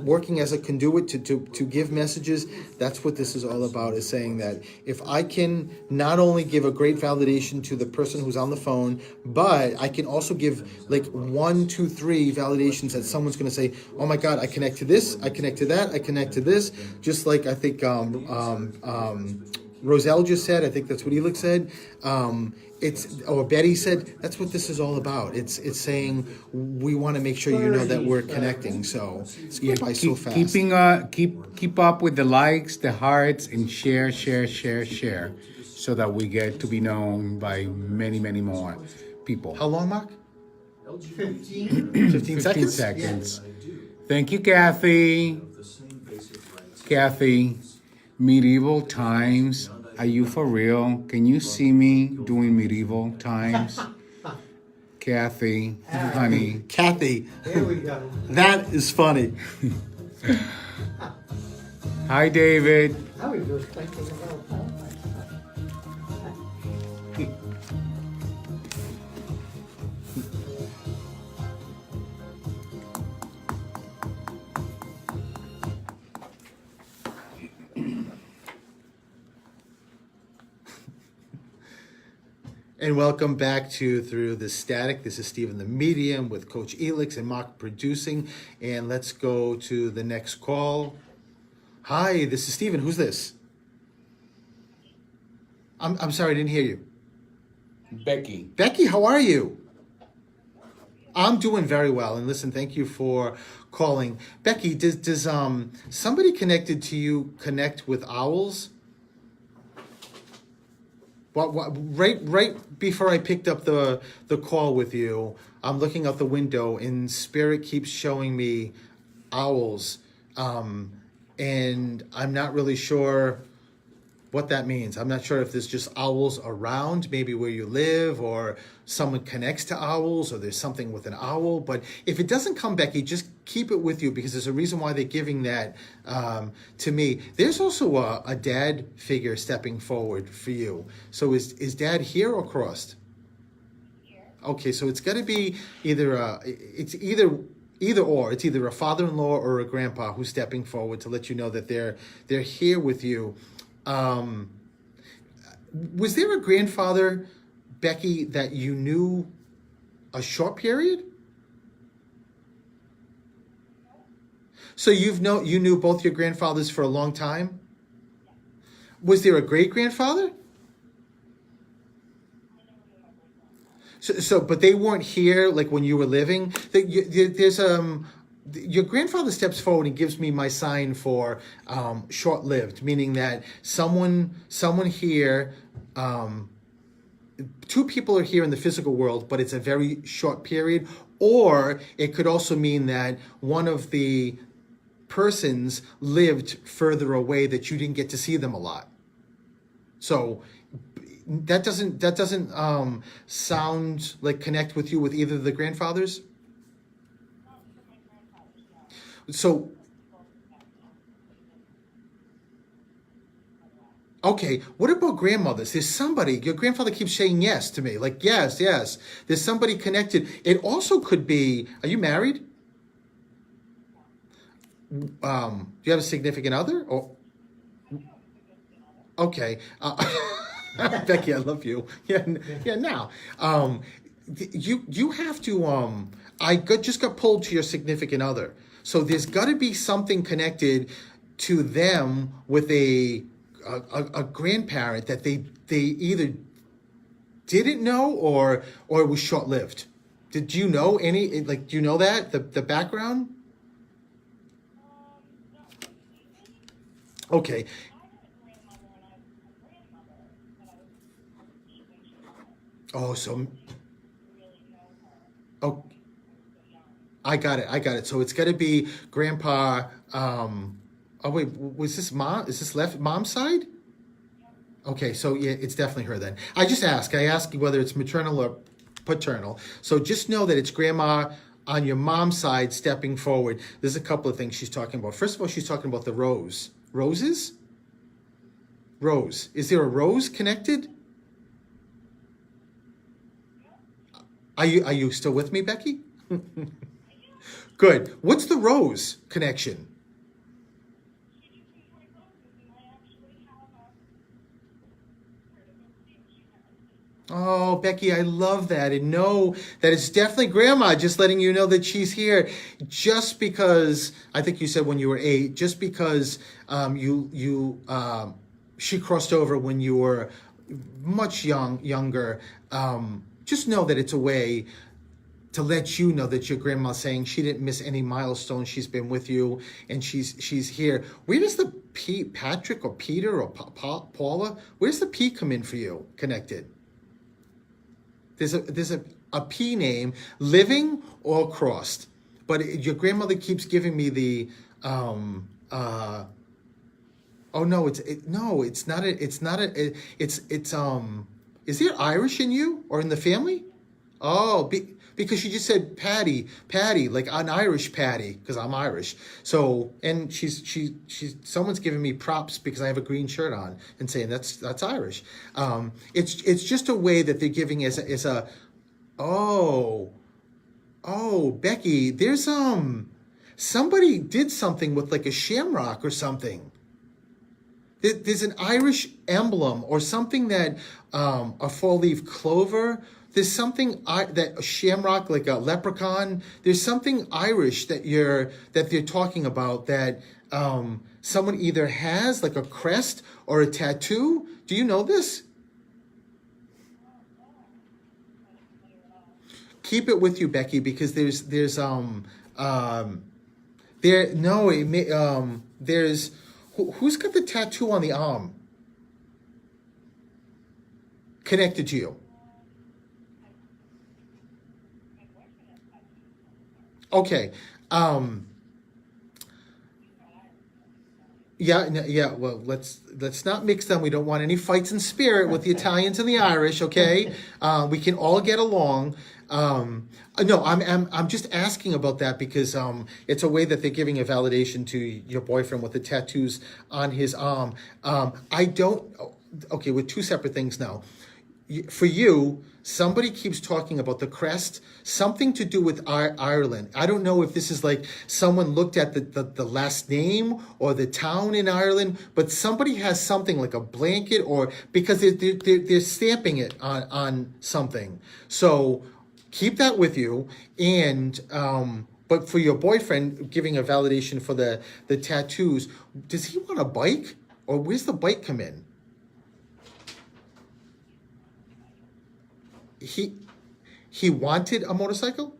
working as a conduit to give messages. That's what this is all about, is saying that if I can not only give a great validation to the person who's on the phone, but I can also give like 1, 2, 3 validations that someone's going to say, oh my God, I connect to this, I connect to that, I connect to this. Just like I think Roselle just said, I think that's what Elix said. Or Betty said, that's what this is all about. It's saying we want to make sure you know that we're connecting. So it's going by so fast. Keep up with the likes, the hearts, and share, so that we get to be known by many more people. How long, Mark? 15. 15 seconds? Seconds. Thank you, Kathy. Kathy, medieval times. Are you for real? Can you see me doing medieval times? Kathy, honey. Kathy, There we go. that is funny. Hi, David. I was just thinking about that. And welcome back to Through the Static. This is Stephen the Medium with Coach Elix and Mark producing. And let's go to the next call. Hi, this is Stephen. Who's this? I'm sorry, I didn't hear you. Becky. Becky, how are you? I'm doing very well. And listen, thank you for calling. Becky, does somebody connected to you connect with owls? Right before I picked up the call with you, I'm looking out the window, and spirit keeps showing me owls, and I'm not really sure what that means. I'm not sure if there's just owls around, maybe where you live, or someone connects to owls, or there's something with an owl. But if it doesn't come, Becky, just keep it with you, because there's a reason why they're giving that to me. There's also a dad figure stepping forward for you. So is dad here or crossed? Okay, so it's got to be either it's either or. It's either a father-in-law or a grandpa who's stepping forward to let you know that they're here with you. Was there a grandfather, Becky, that you knew a short period? So you knew both your grandfathers for a long time? Was there a great-grandfather? So, but they weren't here like when you were living. There's your grandfather steps forward and gives me my sign for short-lived, meaning that someone here, two people are here in the physical world, but it's a very short period. Or it could also mean that one of the persons lived further away, that you didn't get to see them a lot. So that doesn't sound like connect with you with either of the grandfathers. So, okay, what about grandmothers? There's somebody, your grandfather keeps saying yes to me, like yes. There's somebody connected. It also could be, are you married? Do you have a significant other? Or, okay. Becky, I love you. Yeah. Now, you have to. Just got pulled to your significant other, so there's got to be something connected to them with a grandparent that they either didn't know or it was short lived. Did you know any? Like, do you know that the background? Okay. Oh, so, oh, I got it. So it's got to be grandpa. Oh wait, was this mom? Is this left mom's side? Okay, so yeah, it's definitely her then. I ask you whether it's maternal or paternal. So just know that it's grandma on your mom's side stepping forward. There's a couple of things she's talking about. First of all, she's talking about the rose. Roses? Rose. Is there a rose connected? Are you still with me, Becky? Good. What's the rose connection? Oh, Becky, I love that. And know that it's definitely grandma just letting you know that she's here. Just because, I think you said when you were 8, just because she crossed over when you were much younger. Just know that it's a way to let you know that your grandma's saying she didn't miss any milestone. She's been with you, and she's here. Where does the P, Patrick or Peter or Paula, where does the P come in for you connected? There's a P name, living or crossed. But your grandmother keeps giving me the oh no, it's not is there Irish in you or in the family? Oh, because she just said Patty, like an Irish Patty, because I'm Irish. So, and she's someone's giving me props because I have a green shirt on and saying that's Irish. It's just a way that they're giving as a oh, Becky, there's somebody did something with like a shamrock or something. There's an Irish emblem or something that a four-leaf clover. There's something that a shamrock, like a leprechaun. There's something Irish that they're talking about that someone either has, like a crest or a tattoo. Do you know this? Keep it with you, Becky, because there's who's got the tattoo on the arm connected to you? Okay. Yeah, yeah. Well, let's not mix them. We don't want any fights in spirit with the Italians and the Irish. Okay, we can all get along. No, I'm just asking about that because it's a way that they're giving a validation to your boyfriend with the tattoos on his arm. I don't. Okay, with two separate things now. For you, somebody keeps talking about the crest, something to do with Ireland. I don't know if this is like someone looked at the last name or the town in Ireland, but somebody has something like a blanket or because they're stamping it on something. So keep that with you. And but for your boyfriend, giving a validation for the tattoos, does he want a bike or where's the bike come in? He wanted a motorcycle?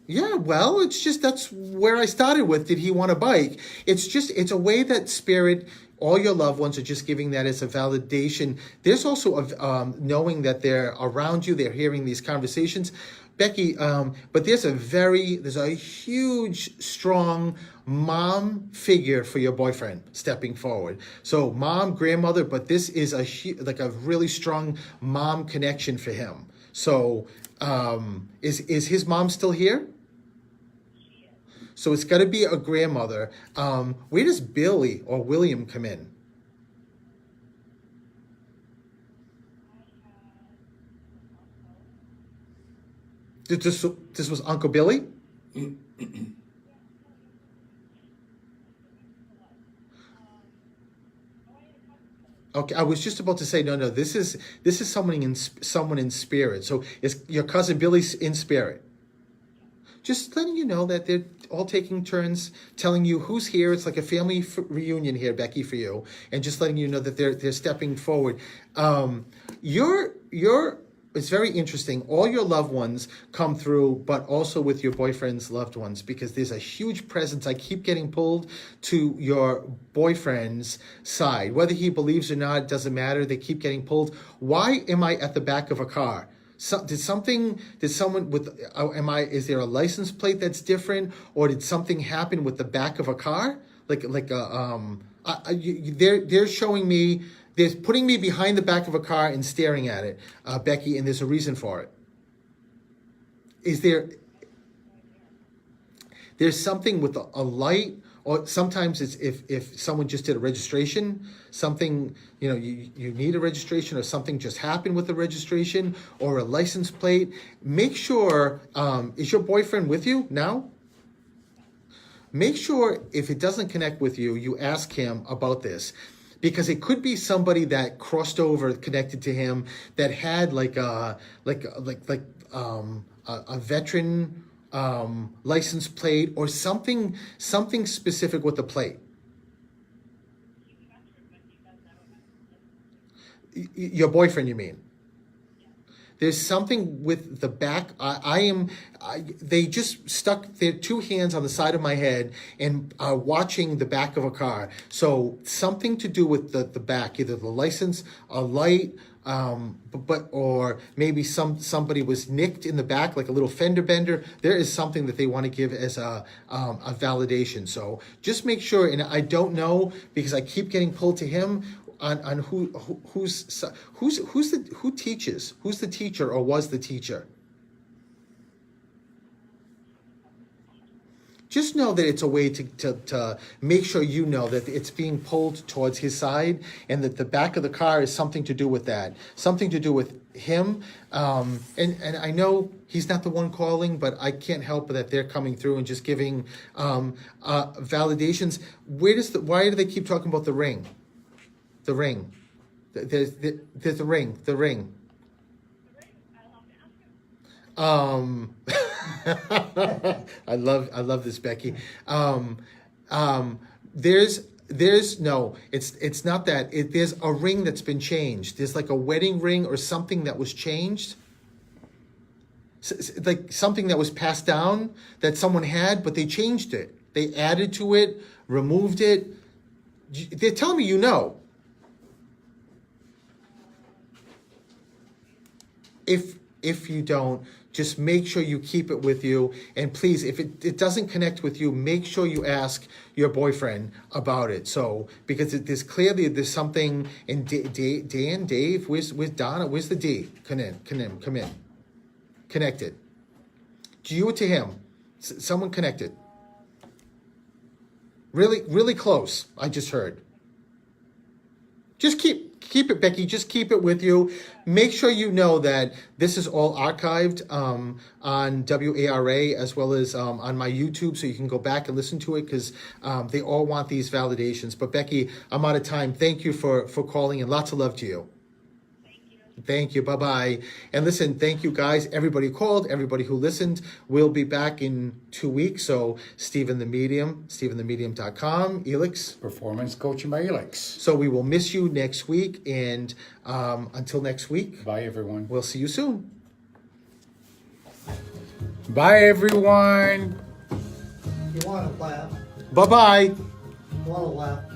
Yeah, well, it's just that's where I started with. Did he want a bike? It's a way that spirit, all your loved ones are just giving that as a validation. There's also a knowing that they're around you, they're hearing these conversations. Becky, but there's a huge, strong mom figure for your boyfriend stepping forward. So mom, grandmother, but this is like a really strong mom connection for him. So is his mom still here? So it's got to be a grandmother. Where does Billy or William come in? This was Uncle Billy? Okay, I was just about to say no. This is someone in spirit. So is your cousin Billy's in spirit? Just letting you know that they're all taking turns telling you who's here. It's like a family reunion here, Becky, for you, and just letting you know that they're stepping forward. It's very interesting. All your loved ones come through, but also with your boyfriend's loved ones, because there's a huge presence. I keep getting pulled to your boyfriend's side. Whether he believes or not, doesn't matter. They keep getting pulled. Why am I at the back of a car? Is there a license plate that's different, or did something happen with the back of a car? They're showing me, they're putting me behind the back of a car and staring at it, Becky, and there's a reason for it. There's something with a light, or sometimes it's if someone just did a registration, something, you need a registration, or something just happened with the registration, or a license plate. Make sure, is your boyfriend with you now? Make sure if it doesn't connect with you, you ask him about this. Because it could be somebody that crossed over, connected to him, that had a veteran license plate or something specific with the plate. Your boyfriend, you mean? There's something with the back. They just stuck their two hands on the side of my head and are watching the back of a car. So something to do with the back, either the license, a light, or maybe somebody was nicked in the back, like a little fender bender. There is something that they want to give as a validation. So just make sure. And I don't know, because I keep getting pulled to him on who teaches, who's the teacher or was the teacher. Just know that it's a way to make sure you know that it's being pulled towards his side, and that the back of the car is something to do with that, something to do with him. And I know he's not the one calling, but I can't help but that they're coming through and just giving validations. Why do they keep talking about the ring? The ring. There's the ring. The ring. I love this, Becky. There's no, it's not that. There's a ring that's been changed. There's like a wedding ring or something that was changed. Like something that was passed down that someone had, but they changed it. They added to it, removed it. They're telling me you know. If you don't, just make sure you keep it with you. And please, if it doesn't connect with you, make sure you ask your boyfriend about it. So, because there's clearly, there's something in Dan, Dave, where's Donna, where's the D? Come in. Connected. To you or to him? Someone connected. Really, really close, I just heard. Just keep it, Becky. Just keep it with you. Make sure you know that this is all archived on WARA as well as on my YouTube, so you can go back and listen to it, because they all want these validations. But Becky, I'm out of time. Thank you for calling, and lots of love to you. Thank you. Bye-bye. And listen, thank you guys. Everybody who called, everybody who listened. We'll be back in 2 weeks. So Stephen the Medium, StephenTheMedium.com, Elix. Performance coaching by Elix. So we will miss you next week. And until next week, Bye, everyone. we'll see you soon. Bye, everyone. You wanna laugh, Bye-bye. wanna laugh.